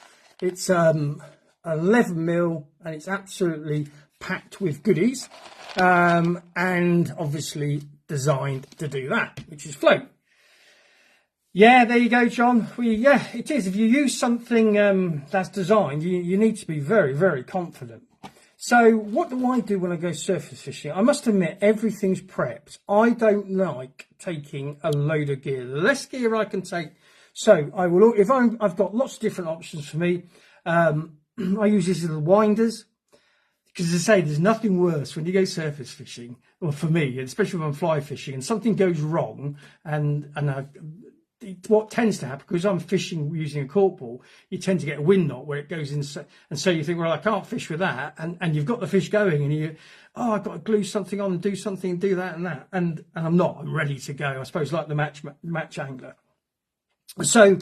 it's 11 mil and it's absolutely packed with goodies, and obviously designed to do that, which is float. Yeah, there you go, John. Yeah, it is. If you use something that's designed, you need to be very, very confident. So what do I do when I go surface fishing? I must admit, everything's prepped. I don't like taking a load of gear. The less gear I can take, so I will. If I've got lots of different options for me. I use these little winders, because as I say, there's nothing worse when you go surface fishing, or for me, especially when I'm fly fishing, and something goes wrong, and what tends to happen, because I'm fishing using a cork ball, you tend to get a wind knot where it goes in, and so you think, well, I can't fish with that, and you've got the fish going, and I've got to glue something on and do something and do that and that, and I'm not. I'm ready to go. I suppose like the match angler. So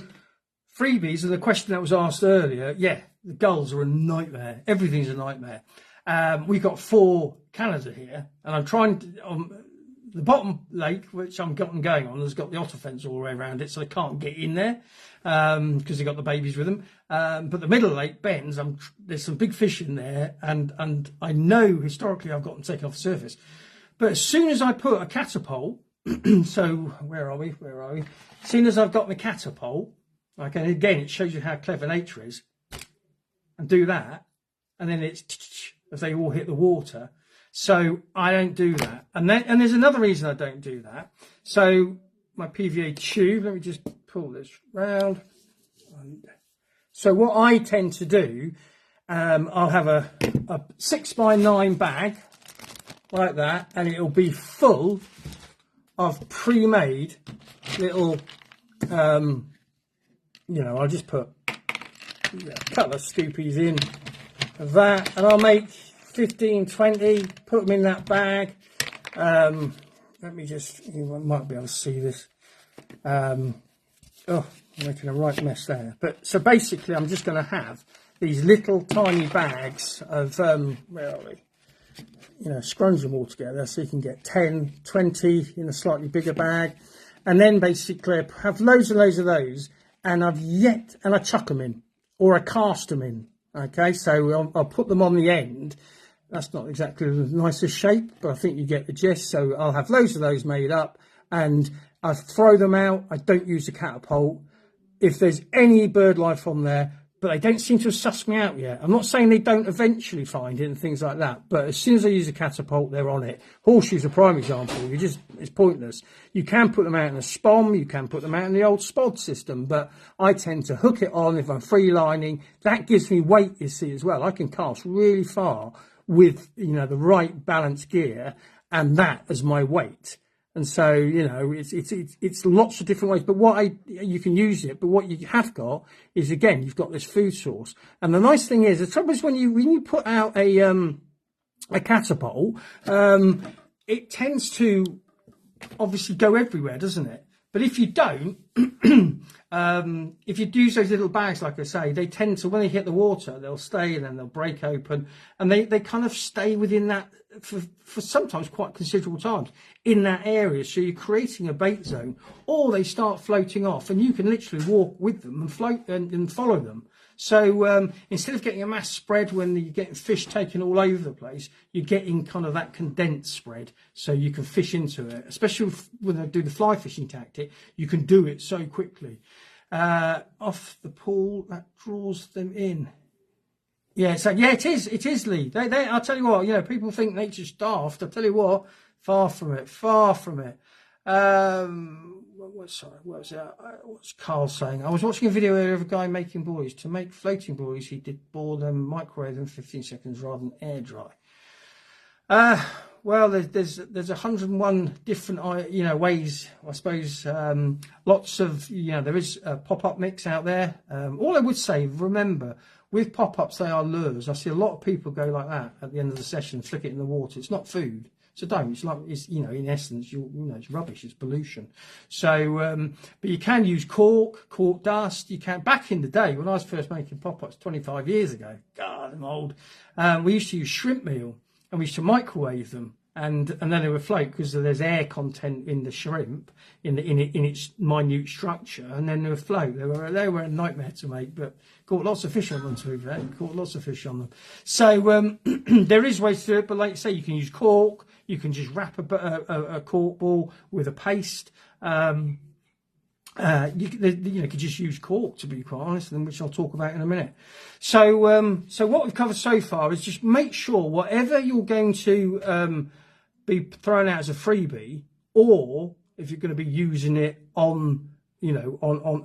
freebies are the question that was asked earlier. Yeah, the gulls are a nightmare. Everything's a nightmare. We've got 4 Canada here, and I'm trying to, the bottom lake, which I'm going on, has got the otter fence all the way around it, so they can't get in there because they've got the babies with them. But the middle lake bends, there's some big fish in there, and I know historically I've got them taken off the surface. But as soon as I put a catapult, so where are we? As soon as I've got my catapult, okay, and again, it shows you how clever nature is, and do that, and then it's as they all hit the water. So I don't do that. And there's another reason I don't do that. So my PVA tube, let me just pull this round. So what I tend to do, I'll have a 6x9 bag like that, and it'll be full of pre-made little, I'll just put a couple of scoopies in of that, and I'll make 15, 20, put them in that bag. Let me just, you might be able to see this. I'm making a right mess there. But so basically, I'm just going to have these little tiny bags of, where are we? scrunch them all together so you can get 10, 20 in a slightly bigger bag, and then basically have loads and loads of those, and I chuck them in, or I cast them in. Okay, so I'll put them on the end. That's not exactly the nicest shape, but I think you get the gist. So I'll have loads of those made up, and I throw them out. I don't use a catapult. If there's any bird life on there, but they don't seem to have sussed me out yet. I'm not saying they don't eventually find it and things like that, but as soon as I use a catapult, they're on it. Horseshoe's a prime example. It's pointless. You can put them out in a spom, you can put them out in the old spod system, but I tend to hook it on if I'm free lining. That gives me weight, you see, as well. I can cast really far with, the right balance gear, and that as my weight. And so, it's lots of different ways. But you can use it. But what you have got is, again, you've got this food source. And the nice thing is, the trouble is when you put out a catapult, it tends to obviously go everywhere, doesn't it? But if you don't, if you use those little bags, like I say, they tend to, when they hit the water, they'll stay and then they'll break open, and they kind of stay within that for sometimes quite considerable times in that area. So you're creating a bait zone, or they start floating off, and you can literally walk with them and float and follow them. So instead of getting a mass spread when you're getting fish taken all over the place, you're getting kind of that condensed spread, so you can fish into it. Especially when I do the fly fishing tactic, you can do it so quickly. Off the pool, that draws them in. Yeah, so yeah, it is, Lee. I'll tell you what, people think nature's daft. I'll tell you what, far from it. What's Carl saying? I was watching a video earlier of a guy making buoys. To make floating buoys, he did boil them, microwave them 15 seconds rather than air dry. Well, there's 101 different, ways, I suppose. Lots of, there is a pop-up mix out there. All I would say, remember, with pop-ups, they are lures. I see a lot of people go like that at the end of the session, flick it in the water. It's not food. So don't. It's in essence, it's rubbish. It's pollution. So, but you can use cork dust. You can. Back in the day, when I was first making pop-ups 25 years ago, God, I'm old. We used to use shrimp meal, and we used to microwave them, and then they would float because there's air content in the shrimp in its minute structure, and then they would float. They were a nightmare to make, but caught lots of fish on them. To be fair, caught lots of fish on them. So there is ways to do it, but like you say, you can use cork. You can just wrap a cork ball with a paste. You could just use cork, to be quite honest, which I'll talk about in a minute. So what we've covered so far is just make sure whatever you're going to be throwing out as a freebie, or if you're going to be using it on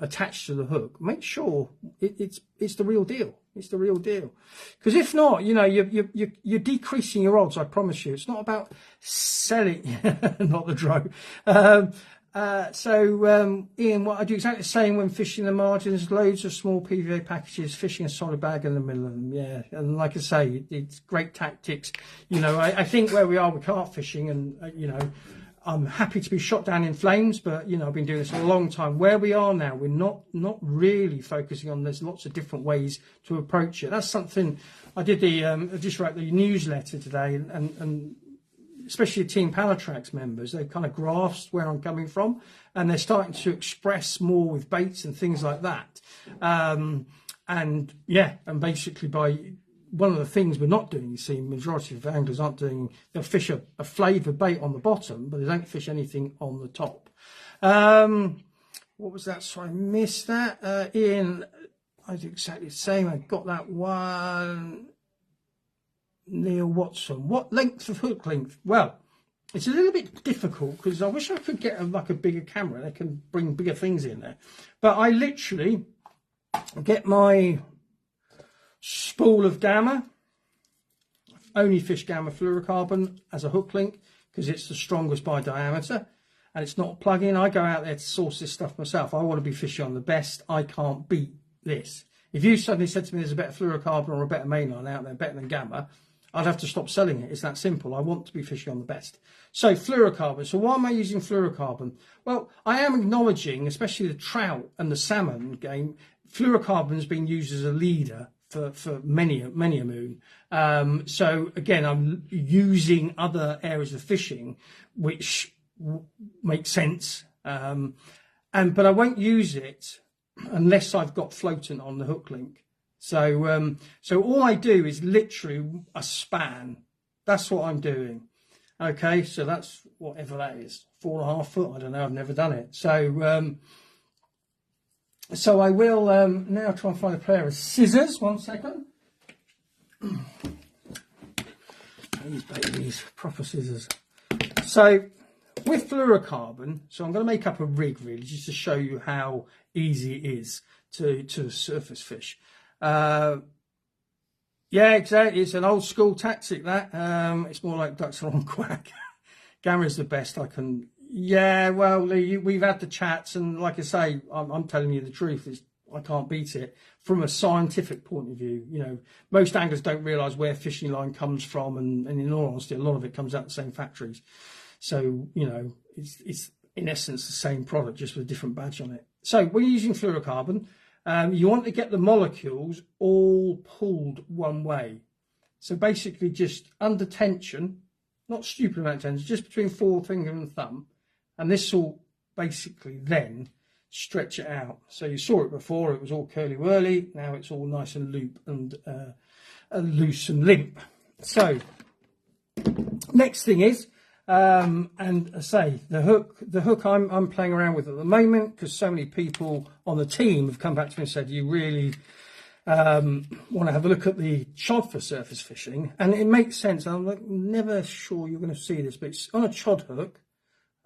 attached to the hook, make sure it's the real deal. It's the real deal. Because if not, you're decreasing your odds. I promise you. It's not about selling, not the drone. Ian, what I do exactly the same when fishing the margins, loads of small PVA packages, fishing a solid bag in the middle of them. Yeah, and like I say, it's great tactics. I think where we are with carp fishing, and I'm happy to be shot down in flames, but I've been doing this a long time. Where we are now, we're not really focusing on. There's lots of different ways to approach it. That's something I did. I just wrote the newsletter today, and especially the Team Pallatrax members, they've kind of grasped where I'm coming from, and they're starting to express more with baits and things like that. And basically by one of the things we're not doing, you see, majority of anglers aren't doing, they'll fish a flavoured bait on the bottom, but they don't fish anything on the top. What was that? So I missed that. Ian, I did exactly the same. I got that one. Neil Watson, what length of hook length? Well, it's a little bit difficult because I wish I could get a bigger camera that can bring bigger things in there. But I literally get my spool of Gamma, only fish Gamma fluorocarbon as a hook link because it's the strongest by diameter and it's not plug-in. I go out there to source this stuff myself. I want to be fishing on the best. I can't beat this. If you suddenly said to me there's a better fluorocarbon or a better mainline out there, better than Gamma, I'd have to stop selling it. It's that simple. I want to be fishing on the best. So fluorocarbon. So why am I using fluorocarbon? Well, I am acknowledging, especially the trout and the salmon game, fluorocarbon has been used as a leader for many a moon. So again, I'm using other areas of fishing, which makes sense. But I won't use it unless I've got floatant on the hook link. So all I do is literally a span. That's what I'm doing. Okay, so that's whatever that is, 4.5 foot. I don't know. I've never done it. So I will now try and find a pair of scissors. 1 second. These babies, proper scissors. So with fluorocarbon, so I'm going to make up a rig really just to show you how easy it is to surface fish. Yeah, exactly. It's an old school tactic that. It's more like ducks on quack. Gamma's the best I can. Yeah, well, Lee, we've had the chats, and like I say, I'm telling you the truth. I can't beat it from a scientific point of view. You know, most anglers don't realise where fishing line comes from, and in all honesty, a lot of it comes out of the same factories. So, you know, it's in essence the same product, just with a different badge on it. So when you're using fluorocarbon, you want to get the molecules all pulled one way. So basically just under tension, not stupid amount of tension, just between forefinger and thumb. And this will basically then stretch it out. So you saw it before, it was all curly-whirly. Now it's all nice and loop and loose and limp. So next thing is, and I say the hook I'm playing around with at the moment, because so many people on the team have come back to me and said you really want to have a look at the chod for surface fishing, and it makes sense. I'm like, never sure you're going to see this, but it's on a chod hook,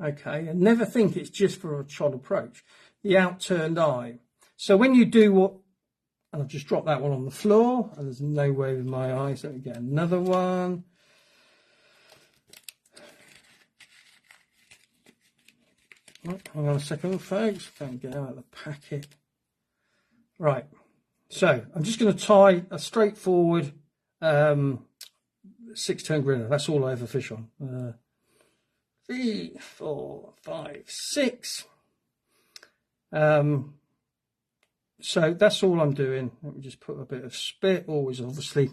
okay, and never think it's just for a chod approach, the outturned eye. So when you do what, and I've just dropped that one on the floor, and there's no way with my eyes. Let me get another one. Oh, hang on a second, folks. Don't get out of the packet. Right. So I'm just going to tie a straightforward 6-turn grinner. That's all I ever fish on. 3, 4, 5, 6. So that's all I'm doing. Let me just put a bit of spit, always obviously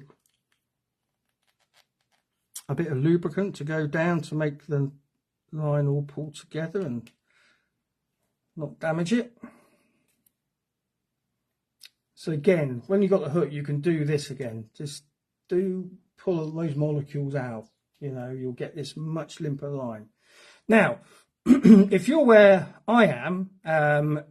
a bit of lubricant to go down to make the line all pull together and not damage it. So again, when you've got the hook, you can do this again. Just do pull those molecules out. You know, you'll get this much limper line. Now, if you're where I am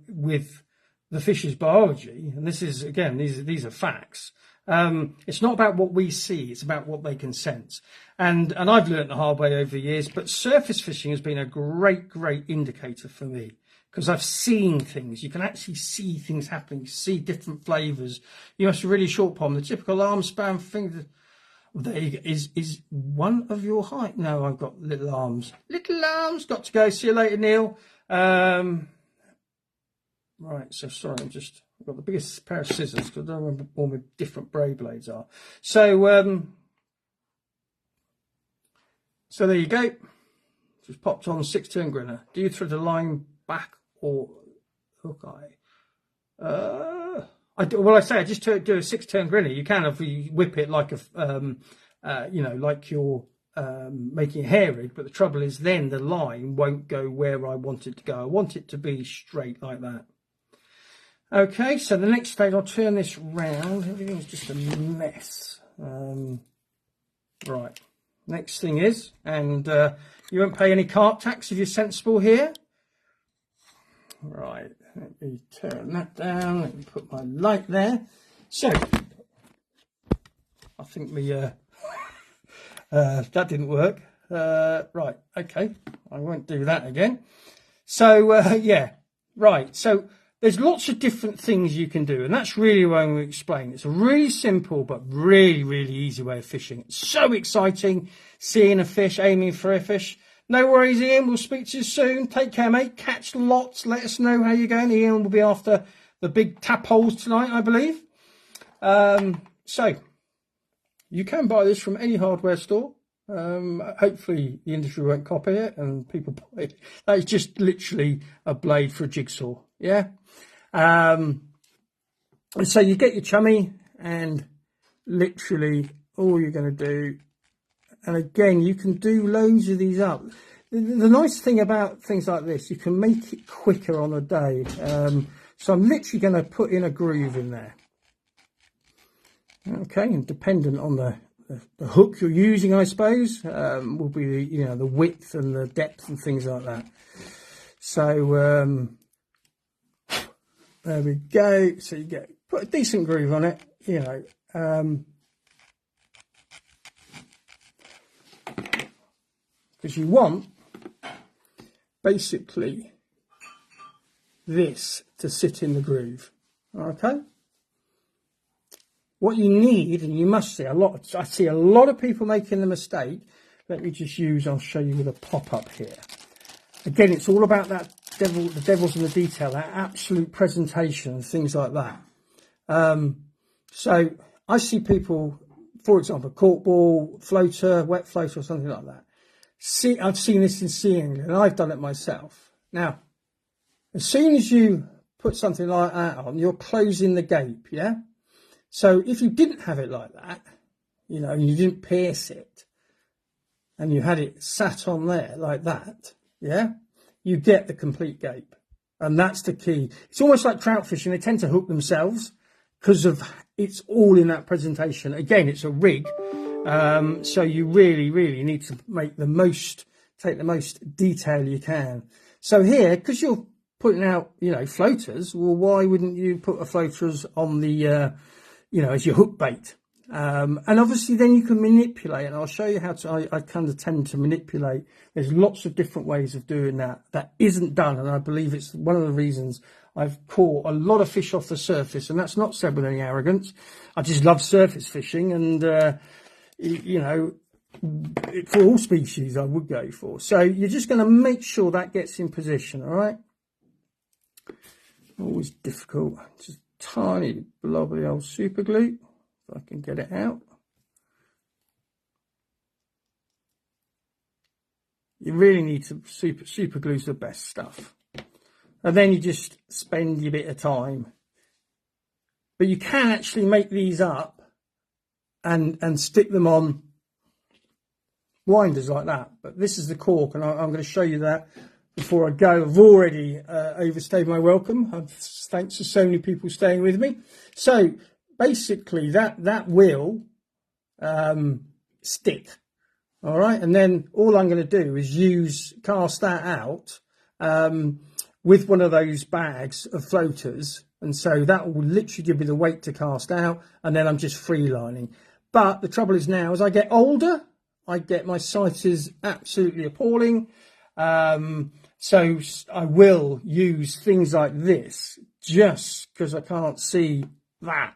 with the fish's biology, and this is, again, these are facts. It's not about what we see, it's about what they can sense. And I've learned the hard way over the years, but surface fishing has been a great indicator for me, because I've seen things. You can actually see things happening, see different flavours. You must be really short palm. The typical arm span thing, there you go, is one of your height. No, I've got little arms. Little arms, got to go. See you later, Neil. Right, so sorry, I've got the biggest pair of scissors because I don't remember all my different braid blades are. So, so there you go. Just popped on 6-turn grinner. Do you thread the line back or hook eye? I just do a 6-turn grinner. You can if you whip it like a, you know, like you're making a hair rig. But the trouble is, then the line won't go where I want it to go. I want it to be straight like that. Okay, so the next stage, I'll turn this round. Everything's just a mess. Right. Next thing is, and you won't pay any carp tax if you're sensible here. Right, let me turn that down. Let me put my light there. So, I think that didn't work. Right, okay, I won't do that again. So, yeah, right. So, there's lots of different things you can do, and that's really what I'm going to explain. It's a really simple but really easy way of fishing. It's so exciting, seeing a fish, aiming for a fish. No worries, Ian. We'll speak to you soon. Take care, mate. Catch lots. Let us know how you're going. Ian will be after the big tap holes tonight, I believe. So, you can buy this from any hardware store. Hopefully, the industry won't copy it and people buy it. That is just literally a blade for a jigsaw. Yeah. And so you get your chummy and literally all you're going to do. And again, you can do loads of these up. The nice thing about things like this, you can make it quicker on a day. So I'm literally going to put in a groove in there. Okay, and dependent on the hook you're using, I suppose, will be the, you know, the width and the depth and things like that. So there we go. So you put a decent groove on it, you know, because you want basically this to sit in the groove. Okay. What you need, and you must see I see a lot of people making the mistake. Let me just I'll show you with a pop-up here. Again, it's all about that the devil's in the detail, that absolute presentation and things like that. So I see people, for example, cork ball, floater, wet floater or something like that. I've seen this in seeing, and I've done it myself. Now, as soon as you put something like that on, you're closing the gape, yeah? So if you didn't have it like that, you know, and you didn't pierce it, and you had it sat on there like that, yeah, you get the complete gape. And that's the key. It's almost like trout fishing. They tend to hook themselves because of it's all in that presentation. Again, it's a rig. So you really, really need to take the most detail you can. So here, because you're putting out, you know, floaters, well, why wouldn't you put a floaters on the, you know, as your hook bait? And obviously then you can manipulate, and I'll show you how to, I kind of tend to manipulate. There's lots of different ways of doing that isn't done, and I believe it's one of the reasons I've caught a lot of fish off the surface, and that's not said with any arrogance. I just love surface fishing, and you know, for all species I would go for. So you're just going to make sure that gets in position, all right? Always difficult. Just tiny blob of the old super glue, if I can get it out. You really need to super glue's the best stuff. And then you just spend your bit of time. But you can actually make these up and stick them on winders like that. But this is the cork, and I'm going to show you that before I go. I've already overstayed my welcome. Thanks to so many people staying with me. So basically that will stick. All right, and then all I'm going to do is cast that out with one of those bags of floaters, and so that will literally give me the weight to cast out, and then I'm just free lining. But the trouble is now, as I get older, my sight is absolutely appalling. So I will use things like this just because I can't see that.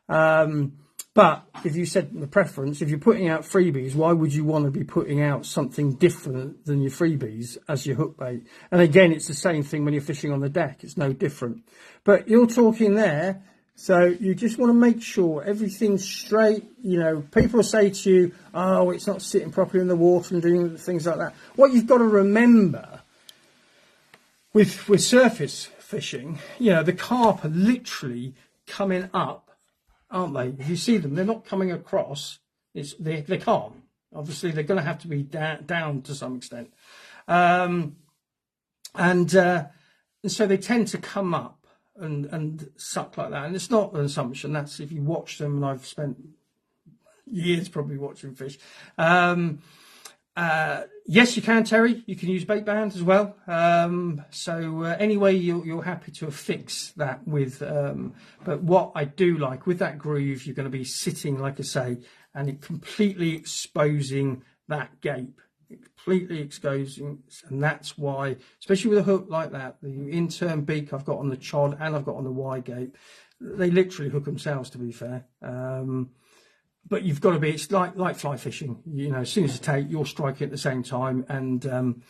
But if you said the preference, if you're putting out freebies, why would you want to be putting out something different than your freebies as your hook bait? And again, it's the same thing when you're fishing on the deck. It's no different. But you're talking there, so you just want to make sure everything's straight. You know, people say to you, oh, it's not sitting properly in the water and doing things like that. What you've got to remember with surface fishing, you know, the carp are literally coming up, aren't they? If you see them, they're not coming across. They can't. Obviously, they're going to have to be down to some extent. And so they tend to come up and suck like that. And it's not an assumption. That's if you watch them, and I've spent years probably watching fish. Yes, you can, Terry. You can use bait bands as well. So anyway, you're happy to fix that with. But what I do like with that groove, you're going to be sitting, like I say, and it completely exposing that gape. Completely exposing, and that's why, especially with a hook like that, the in-turn beak I've got on the chod and I've got on the wide gape, they literally hook themselves, to be fair. But you've got to be, it's like fly fishing, you know, as soon as you take, you're striking at the same time. And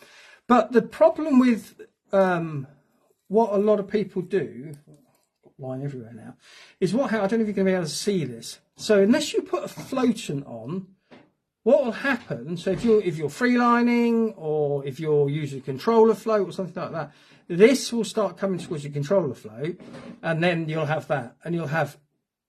but the problem with what a lot of people do, line everywhere now, is I don't know if you're going to be able to see this. So unless you put a floatant on, what will happen, so if you're free lining, or if you're using a controller float or something like that, this will start coming towards your controller float, and then you'll have that, and you'll have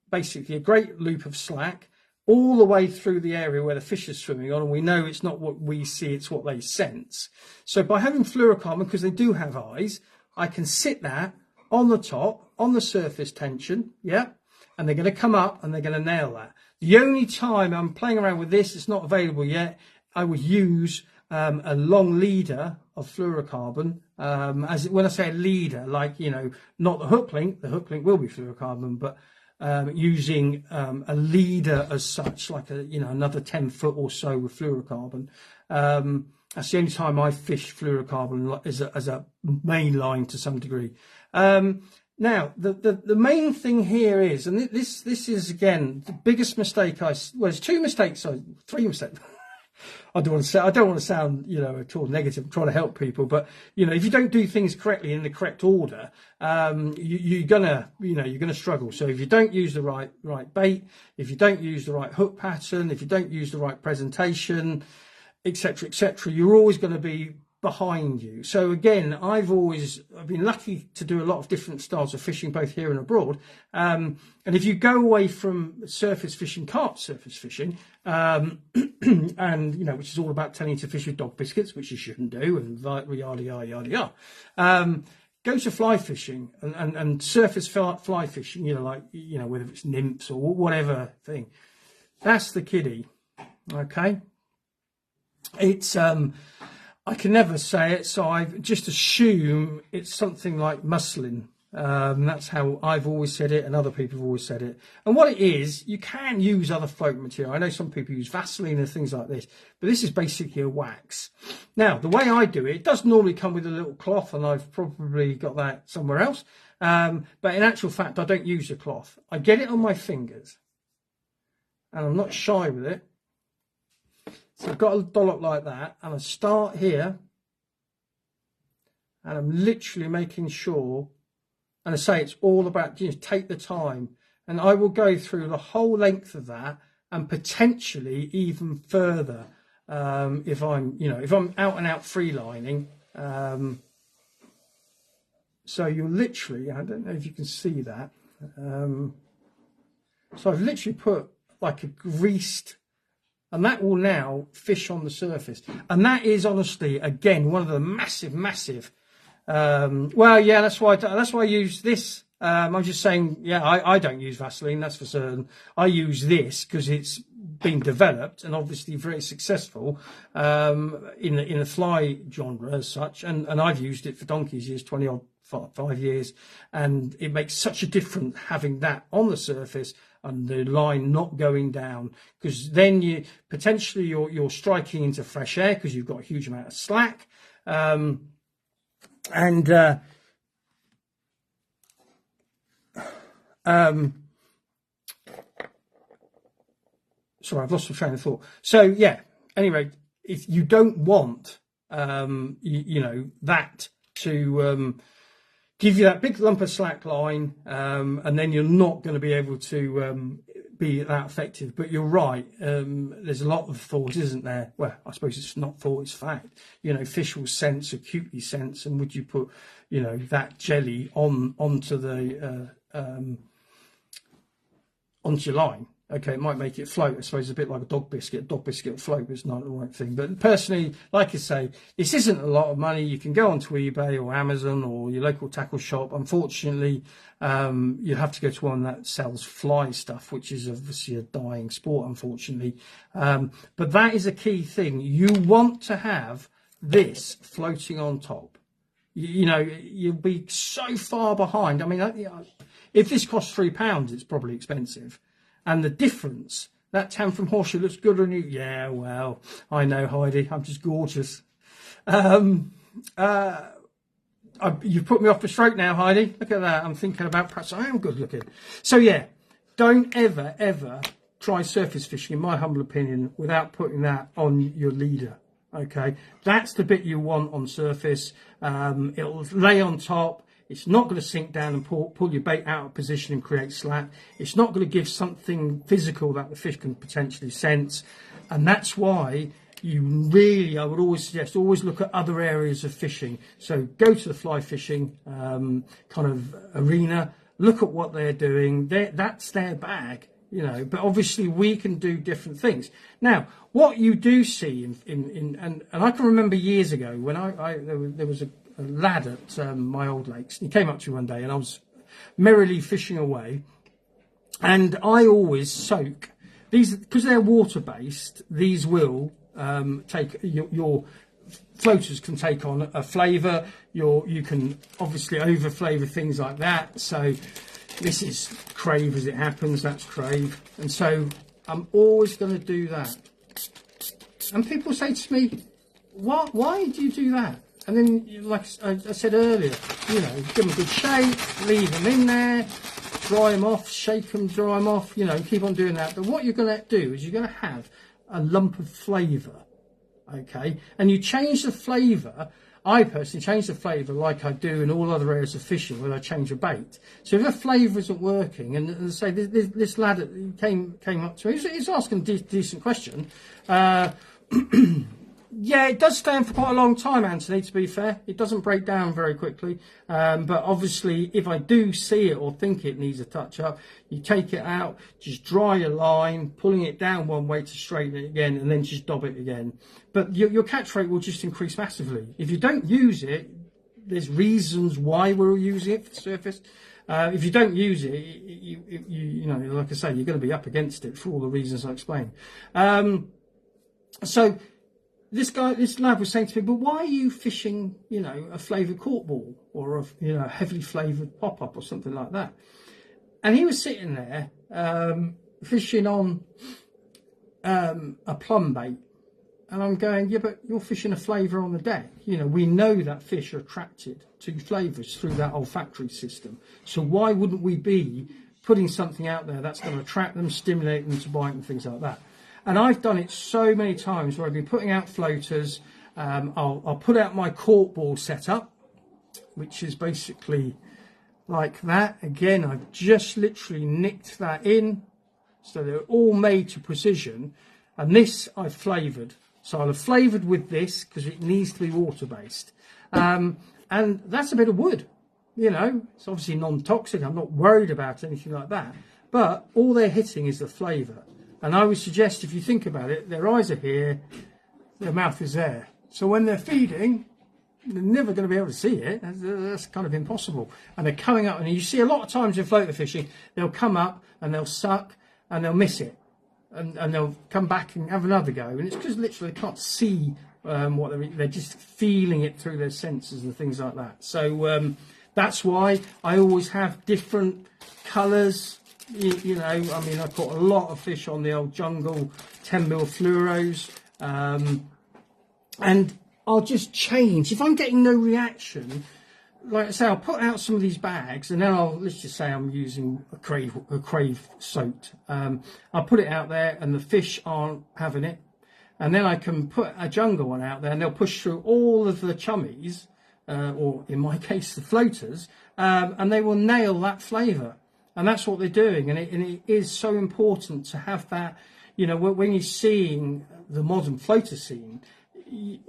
basically a great loop of slack all the way through the area where the fish is swimming on, and we know it's not what we see, it's what they sense. So by having fluorocarbon, because they do have eyes, I can sit that on the top, on the surface tension, yeah, and they're going to come up and they're going to nail that. The only time I'm playing around with this, it's not available yet, I would use a long leader of fluorocarbon. As when I say a leader, like, you know, not the hook link will be fluorocarbon, but using a leader as such, like a, you know, another 10 foot or so with fluorocarbon. That's the only time I fish fluorocarbon as a main line to some degree. Now, the main thing here is, and this is again the biggest mistake there's three mistakes. I don't want to sound, you know, at all negative. I'm trying to help people, but you know, if you don't do things correctly in the correct order, you're gonna struggle. So if you don't use the right bait, if you don't use the right hook pattern, if you don't use the right presentation, etc., you're always going to be behind you. So again, I've been lucky to do a lot of different styles of fishing, both here and abroad. And if you go away from surface fishing, carp surface fishing, and you know, which is all about telling you to fish with dog biscuits, which you shouldn't do, and yada yada yada. Go to fly fishing and surface fly fishing. You know, like, you know, whether it's nymphs or whatever thing. That's the kiddie. Okay. It's I can never say it, so I just assume it's something like muslin. That's how I've always said it, and other people have always said it. And what it is, you can use other float material. I know some people use Vaseline and things like this, but this is basically a wax. Now, the way I do it, it does normally come with a little cloth, and I've probably got that somewhere else. But in actual fact, I don't use a cloth. I get it on my fingers, and I'm not shy with it. So I've got a dollop like that, and I start here, and I'm literally making sure, and I say it's all about, you know, take the time, and I will go through the whole length of that and potentially even further if I'm out and out free lining. So you'll literally, I don't know if you can see that. So I've literally put like a greased, and that will now fish on the surface. And that is honestly, again, one of the massive, well, yeah, that's why I use this. I'm just saying, yeah, I don't use Vaseline, that's for certain. I use this because it's been developed and obviously very successful in the fly genre as such. And I've used it for donkey's years, 5 years. And it makes such a difference having that on the surface and the line not going down, because then you're striking into fresh air because you've got a huge amount of slack. Sorry, I've lost my train of thought. So yeah, anyway, if you don't want that to give you that big lump of slack line, and then you're not going to be able to be that effective. But you're right, there's a lot of thought, isn't there? Well, I suppose it's not thought, it's fact. You know, fish will sense, acutely sense, and would you put, you know, that jelly onto the onto your line? Okay, it might make it float. I suppose it's a bit like a dog biscuit. A dog biscuit will float, but it's not the right thing. But personally, like I say, this isn't a lot of money. You can go onto eBay or Amazon or your local tackle shop. Unfortunately, you have to go to one that sells fly stuff, which is obviously a dying sport, unfortunately. But that is a key thing. You want to have this floating on top. You know, you'll be so far behind. I mean, if this costs £3, it's probably expensive. And the difference, that tan from Horseshoe looks good on you. Yeah, well, I know, Heidi, I'm just gorgeous. You've put me off the stroke now, Heidi. Look at that. I'm thinking about perhaps I am good looking. So yeah, don't ever try surface fishing, in my humble opinion, without putting that on your leader. Okay, that's the bit you want on surface. It'll lay on top. It's not going to sink down and pull your bait out of position and create slack. It's not going to give something physical that the fish can potentially sense. And that's why I would always suggest, always look at other areas of fishing. So go to the fly fishing kind of arena. look at what they're doing. That's their bag, you know. But obviously, we can do different things. Now, what you do see and I can remember years ago when there was a lad at my old lakes. He came up to me one day, and I was merrily fishing away, and I always soak these because they're water based. These will take your floaters can take on a flavour. You can obviously over flavour things like that. So this is crave as it happens. That's crave, and so I'm always going to do that. And people say to me, why do you do that? And then, like I said earlier, you know, give them a good shake, leave them in there, dry them off, shake them, dry them off, you know, keep on doing that. But what you're going to do is you're going to have a lump of flavour, okay? And you change the flavour. I personally change the flavour like I do in all other areas of fishing when I change a bait. So if a flavour isn't working, and say this lad that came up to me, he's asking a decent question. Yeah, it does stay on for quite a long time, Anthony, to be fair. It doesn't break down very quickly. But obviously, if I do see it or think it needs a touch-up, you take it out, just dry your line, pulling it down one way to straighten it again, and then just dob it again. But your catch rate will just increase massively. If you don't use there's reasons why we're using it for the surface. If you don't use it, you know, like I say, you're going to be up against it for all the reasons I explained. So this lad was saying to me, but why are you fishing, you know, a flavoured cork ball or a heavily flavoured pop-up or something like that? And he was sitting there fishing on a plum bait. And I'm going, yeah, but you're fishing a flavour on the deck. You know, we know that fish are attracted to flavours through that olfactory system. So why wouldn't we be putting something out there that's going to attract them, stimulate them to bite and things like that? And I've done it so many times where I've been putting out floaters. I'll put out my cork ball setup, which is basically like that. Again, I've just literally nicked that in. So they're all made to precision. And this I've flavoured. So I'll have flavoured with this because it needs to be water-based. And that's a bit of wood. You know, it's obviously non-toxic. I'm not worried about anything like that. But all they're hitting is the flavour. And I would suggest, if you think about it, their eyes are here, their mouth is there. So when they're feeding, they're never going to be able to see it. That's kind of impossible. And they're coming up, and you see a lot of times in floater fishing, they'll come up and they'll suck and they'll miss it. And they'll come back and have another go. And it's because literally they can't see what they're just feeling it through their senses and things like that. So that's why I always have different colours. You know, I mean, I caught a lot of fish on the old jungle 10mm fluoros, and I'll just change. If I'm getting no reaction, like I say, I'll put out some of these bags, and then let's just say I'm using a crave soaked. I'll put it out there, and the fish aren't having it, and then I can put a jungle one out there, and they'll push through all of the chummies, or in my case, the floaters, and they will nail that flavour. And that's what they're doing, and it is so important to have that. You know, when you're seeing the modern floater scene,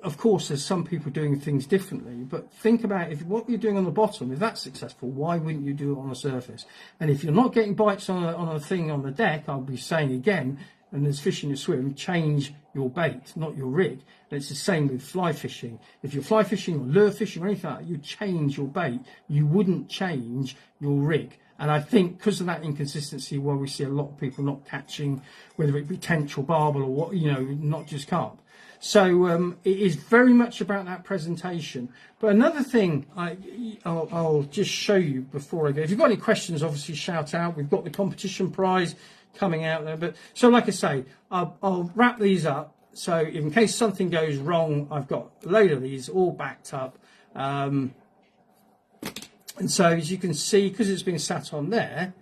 of course, there's some people doing things differently. But think about if what you're doing on the bottom, if that's successful, why wouldn't you do it on the surface? And if you're not getting bites on a thing on the deck, I'll be saying again, and there's fish in the swim, change your bait, not your rig. And it's the same with fly fishing. If you're fly fishing or lure fishing or anything like that, you change your bait. You wouldn't change your rig. And I think because of that inconsistency, where we see a lot of people not catching, whether it be tench or barbel or what, you know, not just carp. So it is very much about that presentation. But another thing I'll just show you before I go. If you've got any questions, obviously shout out. We've got the competition prize coming out there. But so, like I say, I'll wrap these up. So in case something goes wrong, I've got a load of these all backed up. And so, as you can see, because it's been sat on there,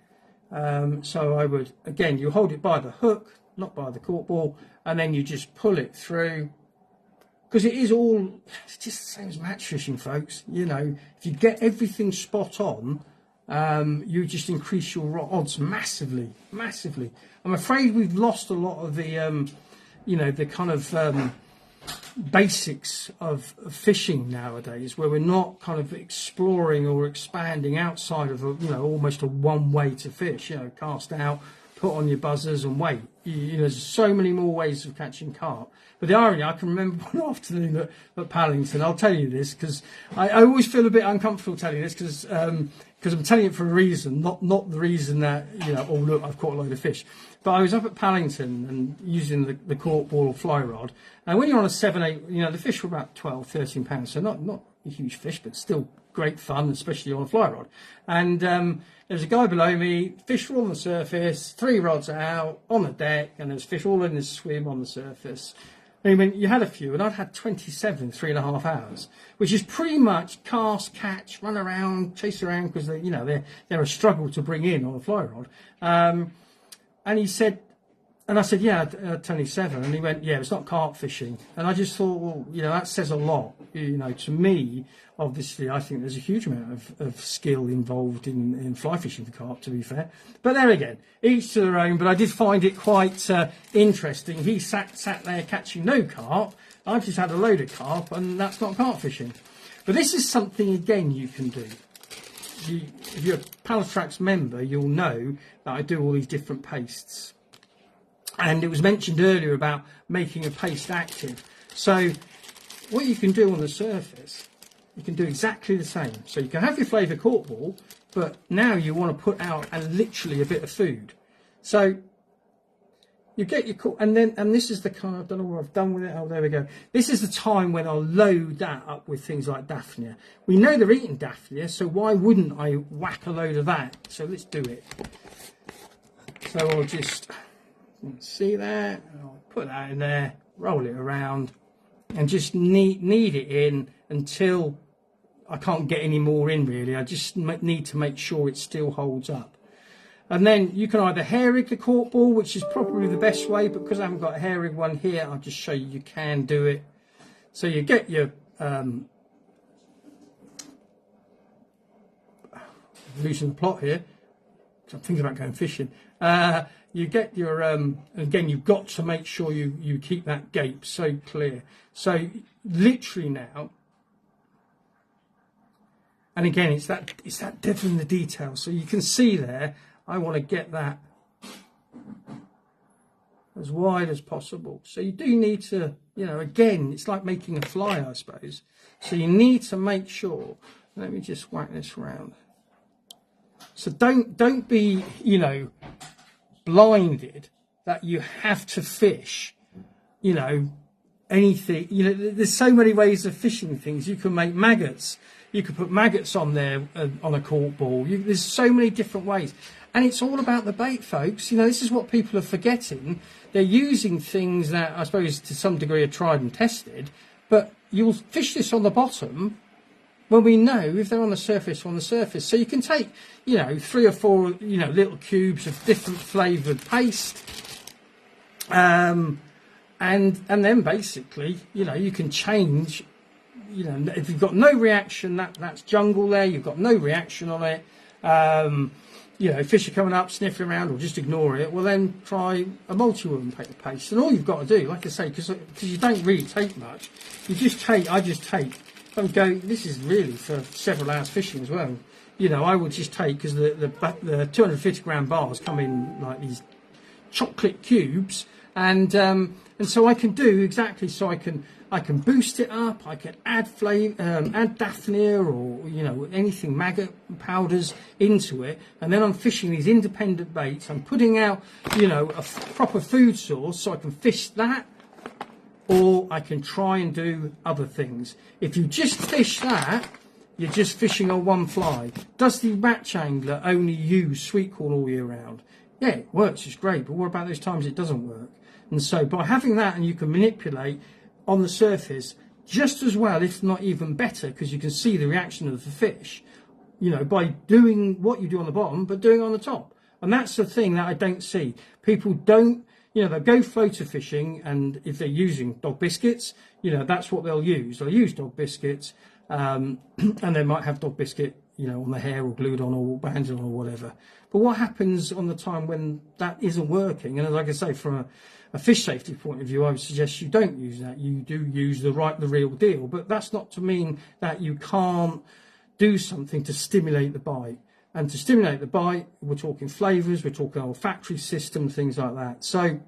so I would, again, you hold it by the hook, not by the cork ball, and then you just pull it through. Because it's just the same as match fishing, folks. You know, if you get everything spot on, you just increase your odds massively, massively. I'm afraid we've lost a lot of the, you know, the kind of basics of fishing nowadays, where we're not kind of exploring or expanding outside of almost a one way to fish. Cast out, put on your buzzers and wait. There's so many more ways of catching carp. But the irony, I can remember one afternoon at Pallatrax. I'll tell you this because I always feel a bit uncomfortable telling this because I'm telling it for a reason, not the reason that oh look, I've caught a load of fish. But I was up at Pallatrax and using the cork ball or fly rod, and when you're on a 7-8, the fish were about 12, 13 pounds, so not a huge fish, but still great fun, especially on a fly rod. And there's a guy below me, fish were on the surface, 3 rods out on the deck, and there's fish all in this swim on the surface. And he went, you had a few, and I'd had 27 in 3.5 hours, which is pretty much cast, catch, run around, chase around, because they're a struggle to bring in on a fly rod. And he said, and I said, yeah, 27. And he went, yeah, it's not carp fishing. And I just thought, well, that says a lot. To me, obviously, I think there's a huge amount of skill involved in fly fishing for carp, to be fair. But there again, each to their own. But I did find it quite interesting. He sat there catching no carp. I've just had a load of carp, and that's not carp fishing. But this is something, again, you can do. If you're a Pallatrax member, you'll know that I do all these different pastes. And it was mentioned earlier about making a paste active. So what you can do on the surface, you can do exactly the same. So you can have your flavour cork ball, but now you want to put out literally a bit of food. So you get your cork, and this is the kind of, I don't know what I've done with it. Oh, there we go. This is the time when I'll load that up with things like Daphnia. We know they're eating Daphnia, so why wouldn't I whack a load of that? So let's do it. So I'll just... see that? I'll put that in there, roll it around, and just knead it in until I can't get any more in, really. I just need to make sure it still holds up. And then you can either hair rig the cork ball, which is probably the best way, but because I haven't got a hair rig one here, I'll just show you can do it. So you get your losing the plot here. I'm thinking about going fishing. You get your again, you've got to make sure you keep that gape so clear. So literally now, and again, it's that devil in the detail. So you can see there, I want to get that as wide as possible. So you do need to, again, it's like making a fly, I suppose. So you need to make sure. Let me just whack this around. So don't be, blinded that you have to fish, anything. There's so many ways of fishing things. You can make maggots. You could put maggots on there on a cork ball. There's so many different ways. And it's all about the bait, folks. This is what people are forgetting. They're using things that I suppose to some degree are tried and tested, but you'll fish this on the bottom when we know if they're on the surface or on the surface. So you can take, 3 or 4, little cubes of different flavoured paste. And then basically, you can change, if you've got no reaction, that's jungle there, you've got no reaction on it. Fish are coming up, sniffing around, or just ignore it. Well, then try a multi-woven paste. And all you've got to do, like I say, because you don't really take much, I just take, and go, this is really for several hours fishing as well. I would just take, because the 250 gram bars come in like these chocolate cubes, and so I can do exactly, so I can boost it up, I can add add Daphnia or anything, maggot powders into it, and then I'm fishing these independent baits. I'm putting out a proper food source, so I can fish that, or I can try and do other things. If you just fish that, you're just fishing on one fly. Does the match angler only use sweet corn all year round? Yeah, it works, it's great, but what about those times it doesn't work? And so by having that, and you can manipulate on the surface just as well, if not even better, because you can see the reaction of the fish, by doing what you do on the bottom, but doing it on the top. And that's the thing that I don't see. People don't, they'll go floater fishing, and if they're using dog biscuits, that's what they'll use. They'll use dog biscuits, and they might have dog biscuit, you know, on the hair or glued on or banded on or whatever. But what happens on the time when that isn't working? And like I say, from a fish safety point of view, I would suggest you don't use that. You do use the real deal. But that's not to mean that you can't do something to stimulate the bite. And to stimulate the bite, we're talking flavours, we're talking olfactory system, things like that. So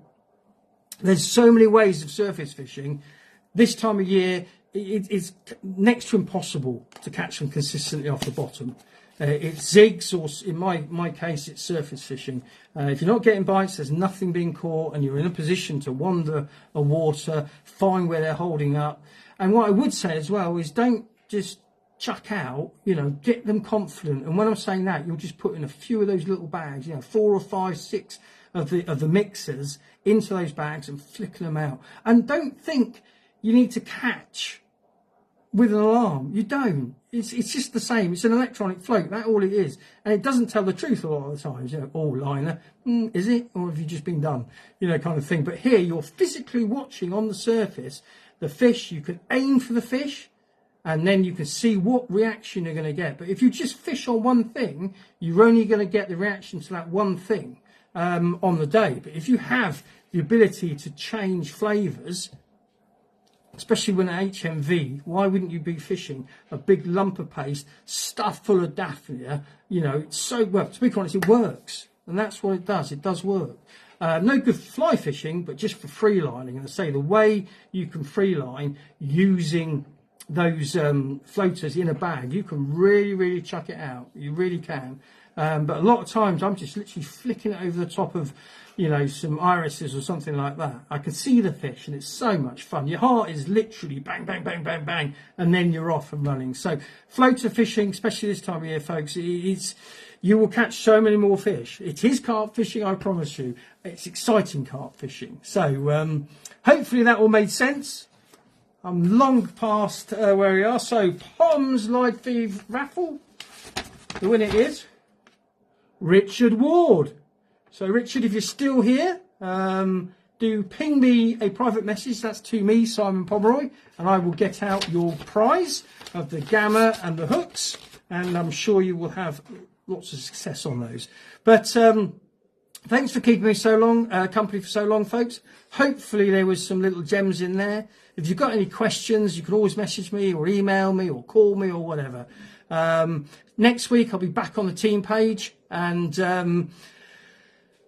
there's so many ways of surface fishing. This time of year, it's next to impossible to catch them consistently off the bottom. It's zigs, or in my case, it's surface fishing. If you're not getting bites, there's nothing being caught, and you're in a position to wander a water, find where they're holding up. And what I would say as well is don't just chuck out, you know, get them confident. And when I'm saying that, you'll just put in a few of those little bags, you know, 4 or 5, 6 of the mixers into those bags and flicking them out. And don't think you need to catch with an alarm. You don't. It's just the same. It's an electronic float. That's all it is. And it doesn't tell the truth a lot of the times. You know, liner. Is it? Or have you just been done? You know, kind of thing. But here you're physically watching on the surface the fish. You can aim for the fish, and then you can see what reaction you're going to get. But if you just fish on one thing, you're only going to get the reaction to that one thing on the day. But if you have the ability to change flavours, especially when at HMV, why wouldn't you be fishing a big lump of paste stuffed full of Daphnia? You know, it's so, well, to be honest, it works. And that's what it does. It does work. No good for fly fishing, but just for free lining. And I say the way you can free line using those floaters in a bag, you can really chuck it out. You really can. But a lot of times I'm just literally flicking it over the top of, you know, some irises or something like that. I can see the fish, and it's so much fun. Your heart is literally bang, bang, bang, bang, bang, and then you're off and running. So floater fishing, especially this time of year, folks, you will catch so many more fish. It is carp fishing, I promise you. It's exciting carp fishing. So hopefully that all made sense. I'm long past where we are. So Pom's Live Thief raffle. The winner is Richard Ward. So Richard, if you're still here, do ping me a private message. That's to me, Simon Pomeroy, and I will get out your prize of the gamma and the hooks, and I'm sure you will have lots of success on those. But thanks for keeping me so long, company for so long, folks. Hopefully there was some little gems in there. If you've got any questions, you can always message me or email me or call me or whatever. Next week I'll be back on the team page, and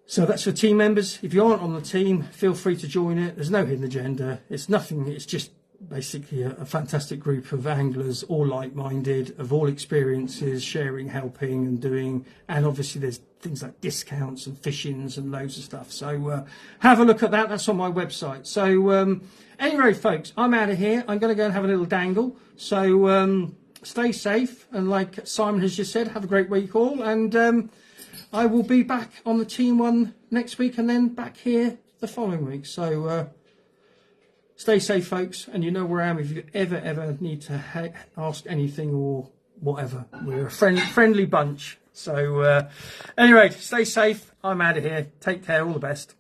so that's for team members. If you aren't on the team, feel free to join it. There's no hidden agenda. It's nothing. It's just basically a fantastic group of anglers, all like-minded, of all experiences, sharing, helping and doing. And obviously there's things like discounts and fishings and loads of stuff. So have a look at that. That's on my website. So anyway, folks, I'm out of here. I'm going to go and have a little dangle. So stay safe. And like Simon has just said, have a great week all. And I will be back on the team one next week, and then back here the following week. So stay safe, folks, and you know where I am if you ever need to ask anything or whatever. We're a friendly bunch. So anyway, stay safe. I'm out of here. Take care. All the best.